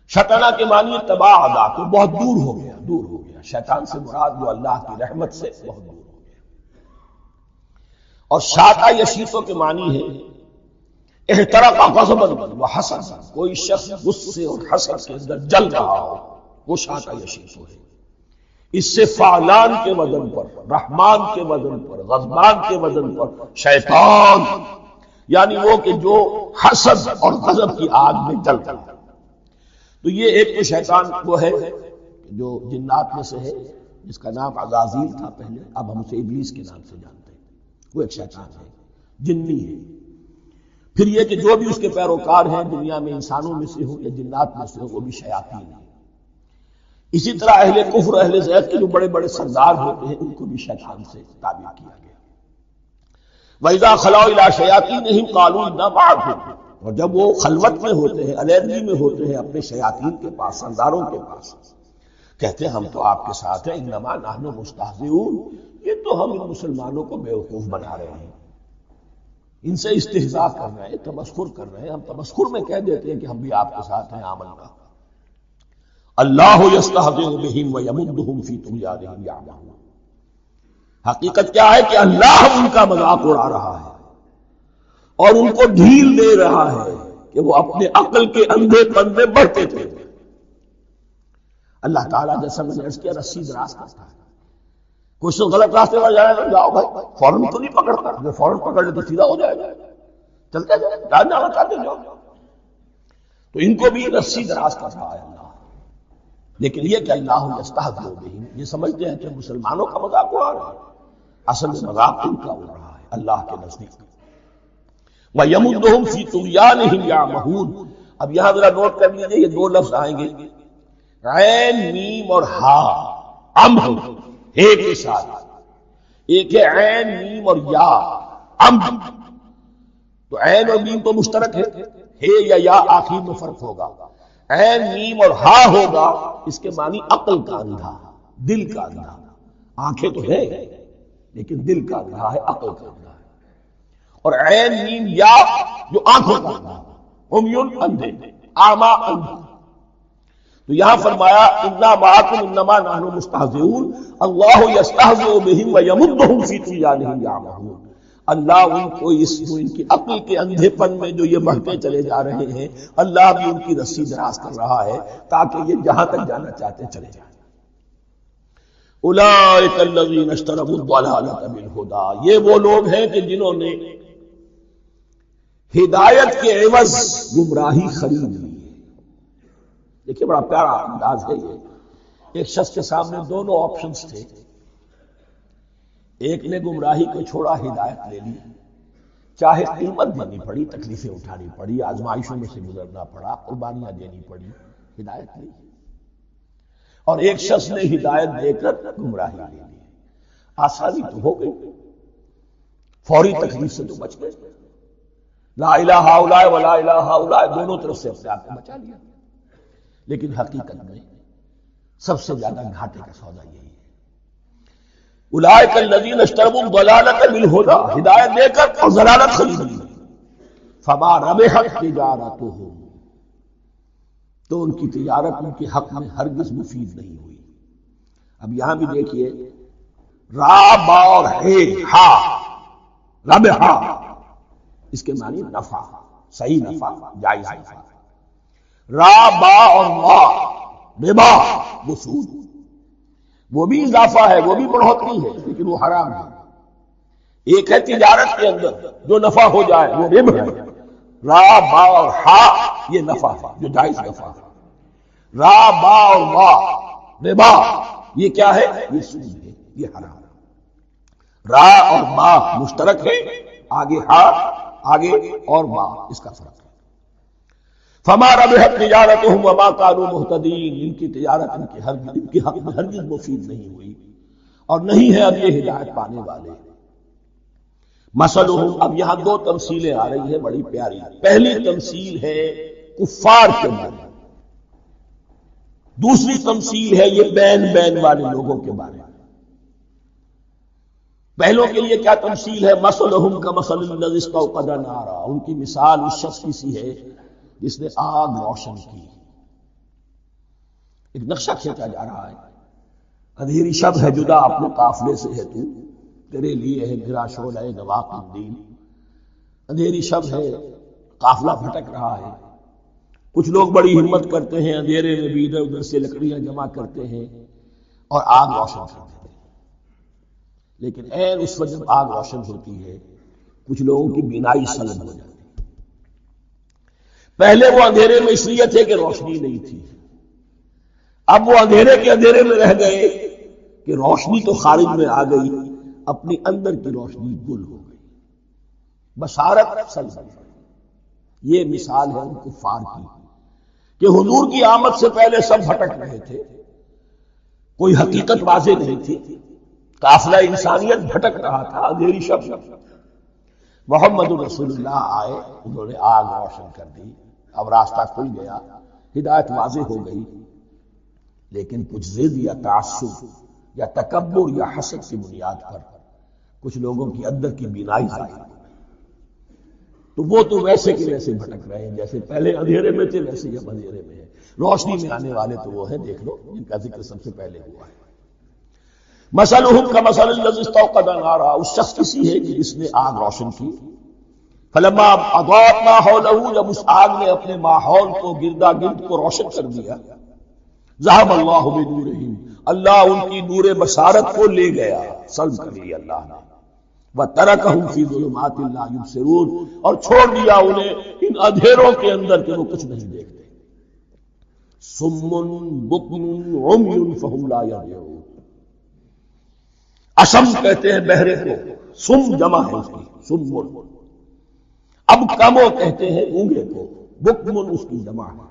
شطنہ کے معنی تباعدہ، کہ بہت دور ہو گیا، دور ہو گیا۔ شیطان سے مراد جو اللہ کی رحمت سے بہت دور ہو گیا۔ اور شاتا یشیتوں کے معنی ہے احترق غضبا و حسدا، کوئی شخص غصے اور حسد کے اندر جل رہا ہو، وہ شاتا یشیتو ہے۔ اس سے فعلان کے وزن پر، رحمان کے وزن پر، غضبان کے وزن پر شیطان، یعنی وہ کہ جو حسد اور غضب کی آگ میں جل رہا ہے۔ تو یہ ایک تو شیطان وہ ہے جو جنات میں سے ہے، جس کا نام عزازیل تھا پہلے، اب ہم اسے ابلیس کے نام سے جانتے ہیں، وہ ایک شیطان ہے، جنی ہے۔ پھر یہ کہ جو بھی اس کے پیروکار ہیں دنیا میں انسانوں میں سے ہو یا جنات میں سے ہو وہ بھی شیاطین ہیں۔ اسی طرح اہل کفر اہل زیغ کے جو بڑے بڑے سردار ہوتے ہیں ان کو بھی شیطان سے تعبیر کیا گیا۔ وَإِذَا خَلَوْا إِلَىٰ شَيَاطِينِهِمْ قَالُوا إِنَّا مَعَكُمْ، اور جب وہ خلوت میں ہوتے ہیں، علیحدگی میں ہوتے ہیں اپنے شیاطین کے پاس، سرداروں کے پاس، کہتے ہیں ہم تو آپ کے ساتھ ہیں، انما نحن مستہزئون، یہ تو ہم ان مسلمانوں کو بیوقوف بنا رہے ہیں، ان سے استہزاء کر رہے ہیں، تمسخر کر رہے ہیں۔ ہم تمسخر میں کہہ دیتے ہیں کہ ہم بھی آپ کے ساتھ ہیں، آمنا۔ اللہ یستہزئ بہم ویمدہم فی طغیانہم یعمہون، حقیقت کیا ہے کہ اللہ ان کا مذاق اڑا رہا ہے اور ان کو ڈھیل دے رہا ہے کہ وہ اپنے عقل کے اندھے پن میں بڑھتے تھے۔ اللہ تعالیٰ جیسا میں نے عرض کیا رسی دراز کرتا ہے، کوئی شخص غلط راستے پر جائے گا، جاؤ بھائی، فوراً تو نہیں پکڑتا، اگر فوراً پکڑ لے تو سیدھا ہو جائے گا، چلتے جائے جانا چاہتے جاؤ۔ تو ان کو بھی رسی دراز کر رہا ہے اللہ، لیکن یہ کہ اللہ یستہزئ بہم، یہ سمجھتے ہیں کہ مسلمانوں کا مذاق اڑا رہا ہے، اصل میں مذاق ان کا اڑ رہا ہے اللہ کے نزدیک۔ وَيَمُدُّهُمْ فِي طُغْيَانِهِمْ يَعْمَهُونَ، اب یہاں ذرا نوٹ کر لیجئے، یہ دو لفظ آئیں گے، عین میم اور ہا، امر ہے کے ساتھ، ایک ہے عین میم اور یا، امر، تو عین اور میم تو مشترک ہے یا آخر میں فرق ہوگا، عین میم اور ہا ہوگا، اس کے معنی عقل کا اندھا، دل کا اندھا، آنکھیں تو ہے لیکن دل کا اندھا ہے، عقل کا اندھا ہے، اور عین میم یا جو آنکھوں کا اندھا، عمیٌ اندھے، اعمیٰ اندھا۔ تو یہاں فرمایا انا معکم انما نحن مستہزئون، اللہ یستہزئ بہم ویمدہم فی طغیانہم یعمہون، اللہ ان کو ان کی عقل کے اندھے پن میں جو یہ بڑھتے چلے جا رہے ہیں، اللہ بھی ان کی رسی دراز کر رہا ہے تاکہ یہ جہاں تک جانا چاہتے چلے جائیں۔ اولئک الذین اشتروا الضلالۃ بالہدی، یہ وہ لوگ ہیں کہ جنہوں نے ہدایت کے عوض گمراہی خرید لی ہے۔ دیکھیے بڑا پیارا انداز ہے یہ، ایک شخص کے سامنے دونوں آپشنز تھے، ایک نے گمراہی کو چھوڑا، ہدایت لے لی، چاہے قیمت دینی پڑی، تکلیفیں اٹھانی پڑی، آزمائشوں میں سے گزرنا پڑا، قربانیاں دینی پڑی، ہدایت لی، اور ایک شخص نے ہدایت دے کر گمراہی لے لی۔ آسانی تو ہو گئی، فوری تکلیف سے تو بچ گئے، لا الہ الا ولا الہ الا، دونوں طرف سے اپنے آپ کو بچا لیا، لیکن حقیقت میں سب سے زیادہ گھاٹے کا سودا یہی ہے۔ اولئک الذین اشتروا الضلالۃ بالہدی، ہدایت دے کر اور ضلالت خرید لی، فما ربحت تجارتہم، تو ان کی تجارت ان کے حق میں ہرگز مفید نہیں ہوئی۔ اب یہاں بھی دیکھیے را با اور ہے ہا، ربحا، اس کے معنی نفع، صحیح نفع، جائز نفع، را با اور ما ربا، وہ سود، وہ بھی اضافہ ہے، وہ بھی بڑھوتری ہے، لیکن وہ حرام ہے۔ ایک ہے تجارت کے اندر جو نفع ہو جائے وہ ربح ہے، را با اور ہا یہ نفع ہے جو جائز نفع ہے، را با اور ما ربا یہ کیا ہے؟ یہ سود ہے، یہ حرام ہے۔ را اور ما مشترک ہے، آگے ہا آگے اور ما اس کا فرق ہے۔ فما ربحت تجارتہم وما كانوا مہتدین، ان کی تجارت ان کے حق میں ہرگز مفید نہیں ہوئی اور نہیں ہے اب یہ ہدایت پانے والے۔ مثلہم، اب یہاں دو تمثیلیں آ رہی ہیں بڑی پیاری۔ پہلی تمثیل ہے کفار کے بارے میں، دوسری تمثیل ہے یہ بین والے لوگوں کے بارے میں۔ پہلوں کے لیے کیا تمثیل ہے؟ مثلہم کمثل الذی استوقد نارا، ان کی مثال اس شخص کی سی ہے جس نے آگ روشن کی۔ ایک نقشہ کھینچا جا رہا ہے، اندھیری شب ہے جدا اپنے قافلے سے ہے تو، تیرے لیے ہے میرا شعلہ نواق الدین۔ اندھیری شب ہے، قافلہ بھٹک رہا ہے، کچھ لوگ بڑی ہمت کرتے ہیں، اندھیرے میں بھی ادھر ادھر سے لکڑیاں جمع کرتے ہیں اور آگ روشن کرتے ہیں، لیکن عین اس وقت جب آگ روشن ہوتی ہے کچھ لوگوں کی بینائی سلب ہو جاتی ہے۔ پہلے وہ اندھیرے میں اس لیے تھے کہ روشنی نہیں تھی، اب وہ اندھیرے کے اندھیرے میں رہ گئے کہ روشنی تو خارج میں آ گئی، اپنی اندر کی روشنی گل ہو گئی، بشارت سلب گئی۔ یہ مثال ہے ان کفار کی کہ حضور کی آمد سے پہلے سب بھٹک رہے تھے، کوئی حقیقت واضح نہیں تھی، قافلہ انسانیت بھٹک رہا تھا اندھیری شب۔ محمد رسول اللہ آئے، انہوں نے آگ روشن کر دی، اب راستہ کھل گیا، ہدایت واضح ہو گئی۔ لیکن کچھ ضد یا تعصب یا تکبر یا حسد کی بنیاد پر کچھ لوگوں کی اندر کی بینائی ظاہر ہو، تو وہ تو ویسے کے ویسے بھٹک رہے ہیں، جیسے پہلے اندھیرے میں تھے ویسے ہی اب اندھیرے میں ہیں۔ روشنی میں آنے والے تو وہ ہیں، دیکھ لو جن کا ذکر سب سے پہلے ہوا ہے۔ مثلہم کمثل الذی استوقد نارا، اس شخص کی سی ہے کہ جس نے آگ روشن کی، فلما اضاءت ما حولہ، جب اس آگ نے اپنے ماحول کو گردا گرد کو روشن کر دیا، ذهب اللہ بنورہم، اللہ ان کی نور بصارت کو لے گیا، سلب کر لیا اللہ نے، وترکہم فی ظلمات لا یبصرون، اور چھوڑ دیا انہیں ان اندھیروں کے اندر کہ وہ کچھ نہیں دیکھتے۔ صم بکم عمی فہم لا یرجعون، اشم کہتے ہیں بہرے کو، سم جمع ہے اس کی، سم۔ اب کمو کہتے ہیں گونگے کو، بکمن اس کی جمع ہے۔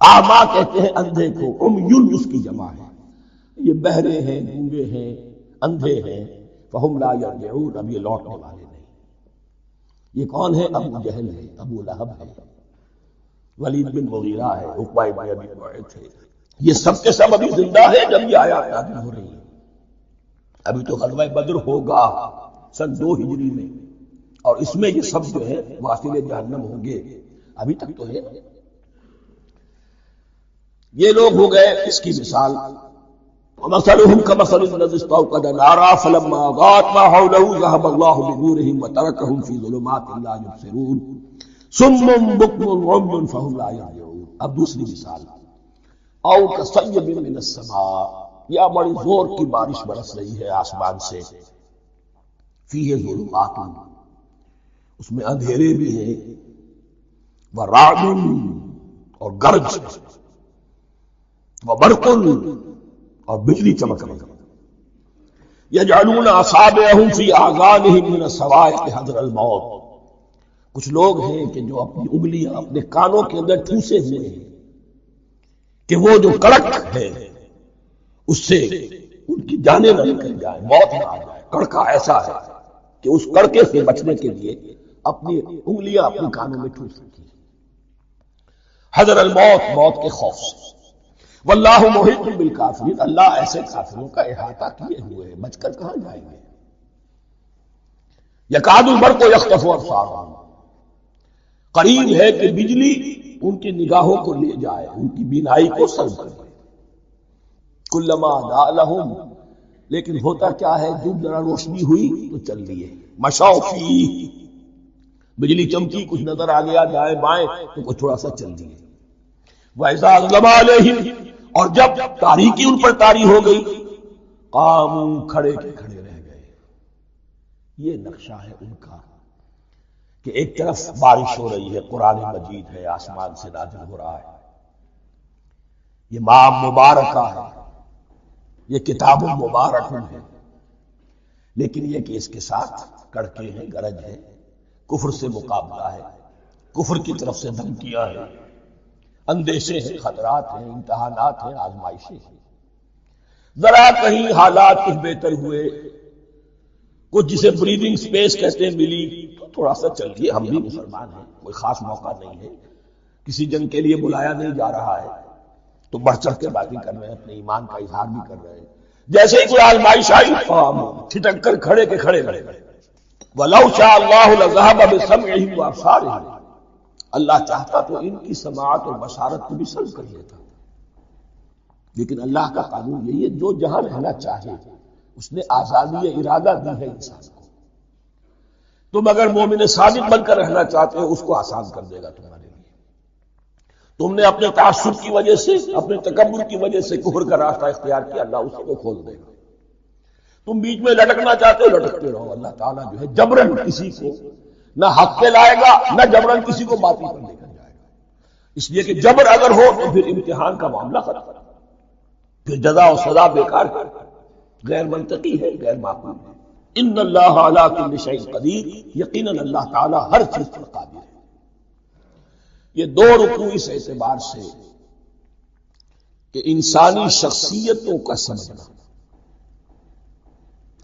آما کہتے ہیں اندھے کو، عمیون اس کی جمع ہے۔ یہ بہرے ہیں، گونگے ہیں، اندھے ہیں، فہم لا یرجعون، اب یہ لوٹنے والے نہیں۔ یہ کون ہے؟ ابو جہل ہے، ابو لہب ہے، ولید بن مغیرہ ہے، عقبہ بن ابی معیط ہے۔ یہ سب کے سب ابھی زندہ ہے جب یہ آیات نازل ہو رہی ہے۔ ابھی تو غزوہ بدر ہوگا سن 2 ہجری میں، اور اس میں یہ سب جو ہے واصل جہنم ہوں گے، ابھی تک تو ہے۔ یہ لوگ ہو گئے اس کی مثال۔ وَمَثَلُهُمْ كَمَثَلِ الَّذِي اسْتَوْقَدَ نَارًا فَلَمَّا أَضَاءَتْ مَا حَوْلَهُ ذَهَبَ اللَّهُ بِنُورِهِمْ وَتَرَكَهُمْ فِي ظُلُمَاتٍ لَا يُبْصِرُونَ صُمٌّ بُكْمٌ عُمْيٌ فَهُمْ لَا يَرْجِعُونَ۔ اب دوسری مثال، أَوْ كَصَيِّبٍ مِّنَ السَّمَاءِ، یا بڑی زور کی بارش برس رہی ہے آسمان سے، فیہ ظلمات، اس میں اندھیرے بھی ہیں، ورعد، اور گرج، وبرق، اور بجلی چمک رہی ہے، یجعلون اصابعهم فی آذانهم من الصواعق حذر الموت، کچھ لوگ ہیں کہ جو اپنی انگلیاں اپنے کانوں کے اندر ٹھوسے ہوئے ہیں کہ وہ جو کڑک ہے اس سے ان کی جانیں نہ نکل جائے، موت نہ آ جائے۔ کڑکا ایسا ہے کہ اس کڑکے سے بچنے کے لیے اپنی انگلیاں اپنی کانوں میں ٹھوس رکھی ہیں، حذر الموت، موت کے خوف سے۔ واللہ محیط بالکافرین، اللہ ایسے کافروں کا احاطہ کیے ہوئے ہیں، بچ کر کہاں جائیں گے۔ یکاد البرق یخطف ابصارهم، قریب ہے کہ بجلی ان کی نگاہوں کو لے جائے، ان کی بینائی کو سلب کر دے۔ کلما اضاء لهم، لیکن ہوتا کیا ہے، جب ذرا روشنی ہوئی تو چل لیے، مشوا فیہ، بجلی چمکی کچھ نظر آ گیا دائیں بائیں تو کچھ تھوڑا سا چل دیے۔ وَإِذَا أَظْلَمَ عَلَيْهِمْ، اور جب تاریکی ان پر طاری ہو گئی، قاموا، کھڑے کے کھڑے رہ گئے۔ یہ نقشہ ہے ان کا کہ ایک طرف بارش ہو رہی ہے، قرآن مجید ہے، آسمان سے نازل ہو رہا ہے، یہ ماہ مبارکہ ہے، یہ کتاب مبارک ہے، لیکن یہ کہ اس کے ساتھ کڑکے ہیں، گرج ہے، کفر سے مقابلہ ہے، کفر کی طرف سے دھمکیاں ہیں، اندیشے ہیں، خطرات ہیں، امتحانات ہیں، آزمائشیں ہیں۔ ذرا کہیں حالات کچھ بہتر ہوئے، کچھ جسے بریدنگ سپیس کہتے ہیں ملی، تو تھوڑا سا چل لیے، ہم بھی مسلمان ہیں، کوئی خاص موقع نہیں ہے، کسی جنگ کے لیے بلایا نہیں جا رہا ہے، تو بڑھ چڑھ کے باتیں کر رہے ہیں، اپنے ایمان کا اظہار بھی کر رہے ہیں۔ جیسے ہی کوئی آزمائش آئی، ٹھٹک کر کھڑے کے کھڑے رہے۔ وَلَوْ شَاءَ اللَّهُ لَذَهَبَ بِسَمْعِهِمْ وَأَبْصَارِهِمْ، اللہ چاہتا تو ان کی سماعت اور بصارت کو بھی سلب کر لیتا، لیکن اللہ کا قانون یہی ہے، جو جہاں رہنا چاہے اس نے آزادی ارادہ دی ہے انسان کو۔ تم اگر مومن صادق بن کر رہنا چاہتے ہو اس کو آسان کر دے گا تمہارے لیے۔ تم نے اپنے تعصب کی وجہ سے، اپنے تکبر کی وجہ سے کفر کا راستہ اختیار کیا، اللہ اس کو کھول دے گا۔ تم بیچ میں لٹکنا چاہتے ہو، لٹکتے رہو، اللہ تعالیٰ جو ہے جبرن کسی کو نہ حق پہ لائے گا، نہ جبرن کسی کو باطل پر لے کر جائے گا۔ اس لیے کہ جبر اگر ہو تو پھر امتحان کا معاملہ ختم، پھر جزا و سزا بیکار ہے۔ غیر منطقی ہے، غیر معقول ہے۔ ان اللہ علی کل شیء قدیر، یقیناً اللہ تعالیٰ ہر چیز پر قادر ہے۔ یہ دو رکوع اس اعتبار سے کہ انسانی شخصیتوں کا سمجھنا،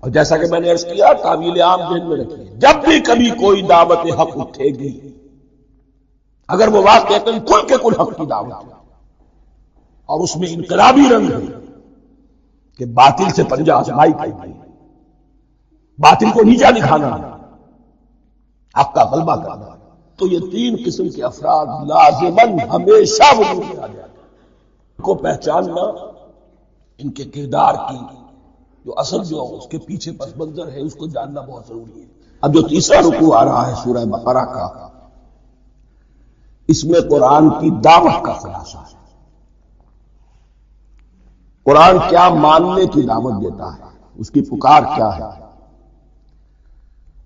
اور جیسا کہ میں نے عرض کیا تعویل عام ذہن میں رکھیے، جب بھی کبھی کوئی دعوت حق اٹھے گی، اگر وہ واقعتاً کل کے کل حق کی دعوت ہے اور اس میں انقلابی رنگ ہے کہ باطل سے پنجہ آزمائی کرنا، باطل کو نیچا دکھانا، حق کا غلبہ کرنا، تو یہ تین قسم کے افراد لازماً ہمیشہ وجود میں آ جاتے ہیں۔ ان کو پہچاننا، ان کے کردار کی جو اصل جو اس کے پیچھے پس منظر ہے اس کو جاننا بہت ضروری ہے۔ اب جو تیسرا رکوع آ رہا ہے سورہ بقرہ کا، اس میں قرآن کی دعوت کا خلاصہ ہے۔ قرآن کیا ماننے کی دعوت دیتا ہے، اس کی پکار کیا ہے۔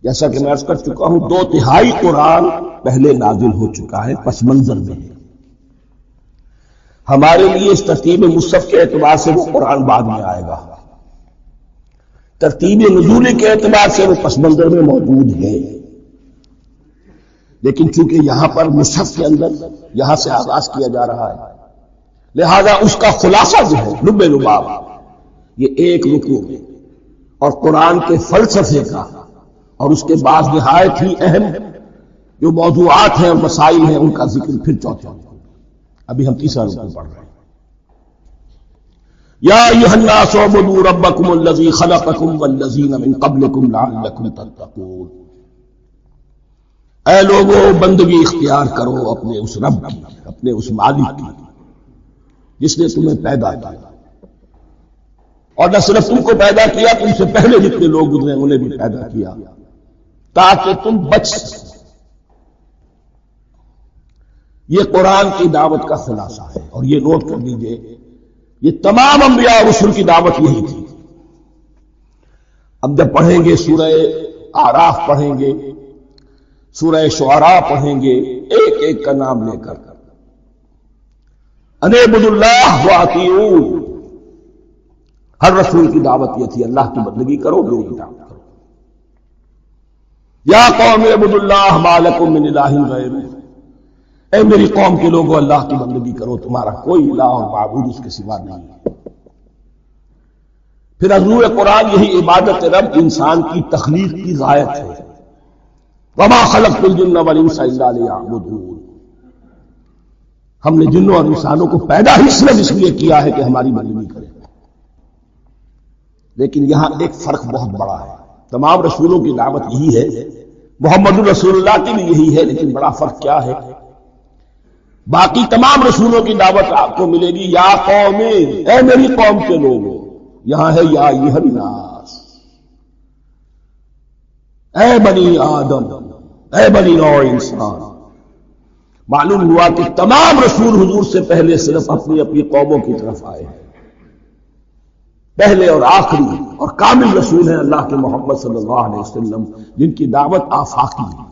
جیسا کہ میں عرض کر چکا ہوں، 2/3 قرآن پہلے نازل ہو چکا ہے، پس منظر میں ہے۔ ہمارے لیے اس ترتیب مصحف کے اعتبار سے وہ قرآن بعد میں آئے گا، ترتیب نزولی کے اعتبار سے وہ پس منظر میں موجود ہے، لیکن چونکہ یہاں پر مصحف کے اندر یہاں سے آغاز کیا جا رہا ہے، لہذا اس کا خلاصہ جو ہے لب لباب یہ ایک رکوع میں، اور قرآن کے فلسفے کا اور اس کے بعد نہایت ہی اہم جو موضوعات ہیں اور مسائل ہیں ان کا ذکر پھر چوتھے میں۔ ابھی ہم تیسرا رکوع پڑھ رہے ہیں۔ یا ایھا الناس اعبدوا ربکم الذی خلقکم والذین من قبلکم لعلکم تتقون، اے لوگو بندگی اختیار کرو اپنے اس رب کی، اپنے اس مالک کی جس نے تمہیں پیدا کیا، اور نہ صرف تم کو پیدا کیا، تم سے پہلے جتنے لوگ گزرے انہیں بھی پیدا کیا تاکہ تم بچ سکو۔ یہ قرآن کی دعوت کا خلاصہ ہے، اور یہ نوٹ کر لیجئے یہ تمام انبیاء اور رسل کی دعوت یہی تھی۔ اب جب پڑھیں گے سورہ اعراف پڑھیں گے، سورہ شعراء پڑھیں گے، ایک ایک کا نام لے کر ان اعبدوا اللہ واطیعوہ، ہر رسول کی دعوت یہ تھی اللہ کی بندگی کرو، میری اطاعت کرو۔ یا قوم اعبدوا اللہ ما لکم من الہ غیرہ، اے میری قوم کے لوگوں اللہ کی بندگی کرو، تمہارا کوئی الہ اور معبود اس کے سوا نہیں ہے۔ پھر عضو قرآن یہی عبادت رب انسان کی تخلیق کی غایت ہے، وما خلقت الجن والانس الا لیعبدون، ہم نے جنوں اور انسانوں کو پیدا ہی صرف اس لیے کیا ہے کہ ہماری بندگی کریں۔ لیکن یہاں ایک فرق بہت بڑا ہے، تمام رسولوں کی دعوت یہی ہے، محمد الرسول اللہ کی بھی یہی ہے، لیکن بڑا فرق کیا ہے؟ باقی تمام رسولوں کی دعوت آپ کو ملے گی یا قوم، اے میری قوم کے لوگوں، یہاں ہے یا ایھا الناس، اے بنی آدم، اے بنی نوع انسان۔ معلوم ہوا کہ تمام رسول حضور سے پہلے صرف اپنی اپنی قوموں کی طرف آئے ہیں، پہلے اور آخری اور کامل رسول ہیں اللہ کے محمد صلی اللہ علیہ وسلم، جن کی دعوت آفاقی ہے۔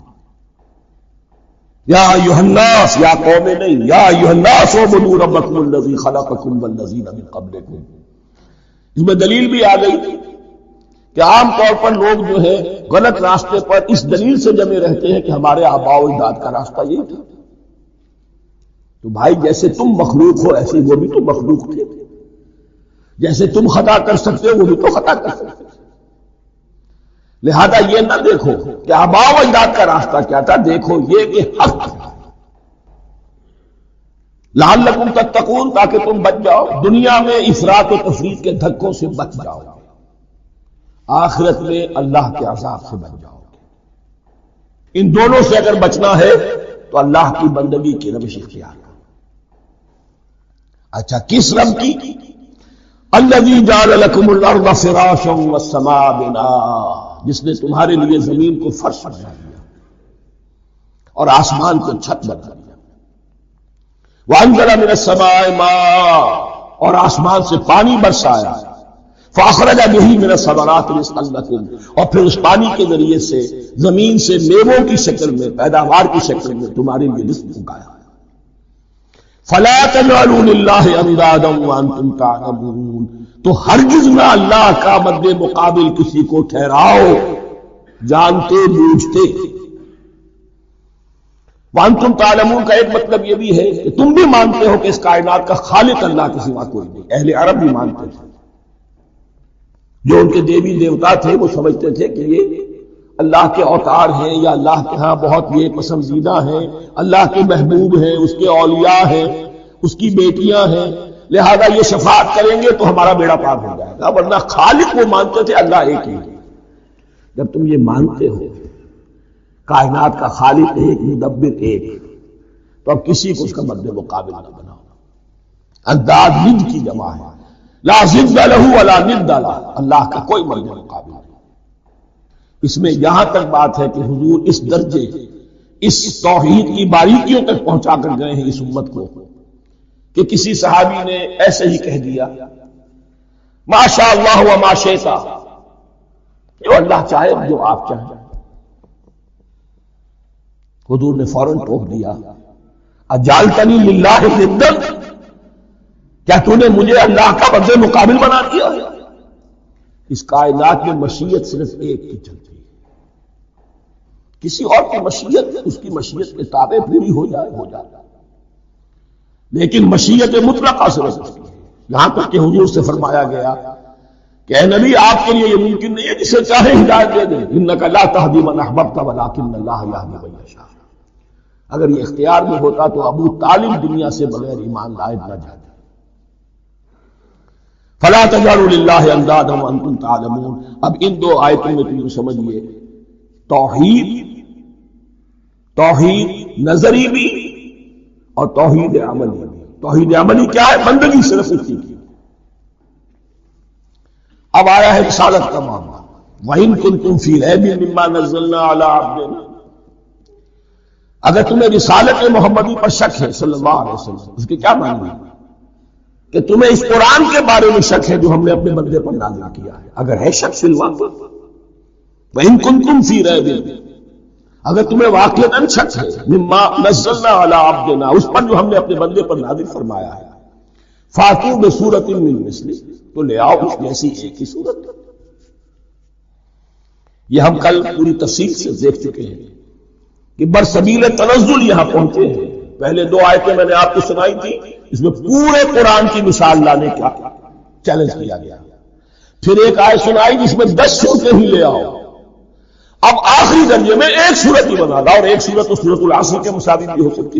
یا ایھا الناس، یا قوم نہیں، یا ایھا الناس اعبدوا ربکم الذی خلقکم والذین من قبلکم۔ اس میں دلیل بھی آ گئی کہ عام طور پر لوگ جو ہے غلط راستے پر اس دلیل سے جمے رہتے ہیں کہ ہمارے آباء و اجداد کا راستہ یہی تھا۔ تو بھائی جیسے تم مخلوق ہو ایسے وہ بھی تو مخلوق تھے، جیسے تم خطا کر سکتے ہو وہ بھی تو خطا کر سکتے، لہذا یہ نہ دیکھو کہ آباء و اجداد کا راستہ کیا تھا، دیکھو یہ کہ حق تھا، لعلکم تتقون، تاکہ تم بچ جاؤ، دنیا میں افراط و تفریط کے دھکوں سے بچ جاؤ، آخرت میں اللہ کے عذاب سے بچ جاؤ۔ ان دونوں سے اگر بچنا ہے تو اللہ کی بندگی کی روش اختیار کرو۔ اچھا کس رب کی؟ الذی جعل لکم الارض فراشا والسماء بناء، جس نے تمہارے لیے زمین کو فرش بنا دیا اور آسمان کو چھت بنا دیا، وانزل من السماء ماء، اور آسمان سے پانی برسایا، فاخرج بہ من الثمرات رزقا لکم، اور پھر اس پانی کے ذریعے سے زمین سے میووں کی شکل میں، پیداوار کی شکل میں تمہارے لیے رزق اگایا۔ فلا تجعلوا للہ اندادا وانتم تعلمون، تو ہرگز نہ اللہ کا مد مقابل کسی کو ٹھہراؤ جانتے بوجھتے۔ وانتم تعلمون کا ایک مطلب یہ بھی ہے کہ تم بھی مانتے ہو کہ اس کائنات کا خالق اللہ کے سوا کوئی نہیں۔ اہل عرب بھی مانتے تھے، جو ان کے دیوی دیوتا تھے وہ سمجھتے تھے کہ یہ اللہ کے اوتار ہیں یا اللہ کے ہاں بہت یہ پسندیدہ ہیں، اللہ کے محبوب ہیں، اس کے اولیاء ہیں، اس کی بیٹیاں ہیں، لہذا یہ شفاعت کریں گے تو ہمارا بیڑا پار ہو جائے گا، ورنہ خالق وہ مانتے تھے اللہ ایک ہی ہے۔ جب تم یہ مانتے ہو کائنات کا خالق ایک، مدبر ایک، تو اب کسی کو اس کا مد مقابل نہ بناؤ۔ انداز ند کی جمع ہے، لا ضد لہ ولا ند لہ، اللہ کا کوئی مد مقابل نہیں۔ اس میں یہاں تک بات ہے کہ حضور اس درجے، اس توحید کی باریکیوں تک پہنچا کر گئے ہیں اس امت کو کہ کسی صحابی نے ایسے ہی کہہ دیا ما شاء اللہ وما شئت، جو اللہ چاہے جو آپ چاہیں۔ حضور نے فوراً ٹوک دیا اجعلتنی للہ ندا، کیا تو نے مجھے اللہ کا مد مقابل بنا دیا؟ اس کائنات میں مشیت صرف ایک کی چلتی ہے، کسی اور کی مشیت اس کی مشیت کے تابع پوری ہو جائے ہو جائے، لیکن مشیت مطلقہ صرف اس کی ہے۔ یہاں تک کہ حضور سے فرمایا گیا کہ اے نبی آپ کے لیے یہ ممکن نہیں ہے جسے چاہے ہدایت دے دیں، انک لا تہدی من احببت ولکن اللہ یہدی من یشاء۔ اگر یہ اختیار میں ہوتا تو ابو طالب دنیا سے بغیر ایمان لائے نہ جاتے۔ فلا تجعلوا للہ اندادا وانتم تعلمون۔ اب ان دو آیتوں میں تم سمجھیے توحید نظری بھی اور توحید عملی بھی۔ توحید عملی کیا ہے؟ بندگی صرف اسی کی۔ اب آیا ہے رسالت کا معاملہ، وَإِن كُنتُمْ فِي رَيْبٍ مِّمَّا نَزَّلْنَا عَلَىٰ عَبْدِنَا، اگر تمہیں رسالت محمدی پر شک ہے صلی اللہ علیہ وسلم، اس کے کیا معنی ہے؟ کہ تمہیں اس قرآن کے بارے میں شک ہے جو ہم نے اپنے بندے پر نازل کیا ہے۔ اگر ہے شک فی الواقع، وَإِن كُنتُمْ فِي رَيْبٍ، اگر تمہیں واقعتاً شک ہے مما نزلنا علی عبدنا، اس پر جو ہم نے اپنے بندے پر نازل فرمایا ہے، فاتوا بسورۃ من مثلہ، تو لے آؤ اس جیسی ایک ہی صورت۔ یہ ہم کل پوری تفصیل سے دیکھ چکے ہیں کہ برسبیل تنزل یہاں پہنچے ہیں۔ پہلے دو آیتیں میں نے آپ کو سنائی تھی، اس میں پورے قرآن کی مثال لانے کا چیلنج کیا گیا۔ پھر ایک آیت سنائی جس میں 10 صورتیں ہی لے آؤ۔ اب آخری درجے میں ایک صورت ہی بنا لا، اور ایک صورت تو سورۃ العصر کے مساوی بھی ہو سکتی ہے۔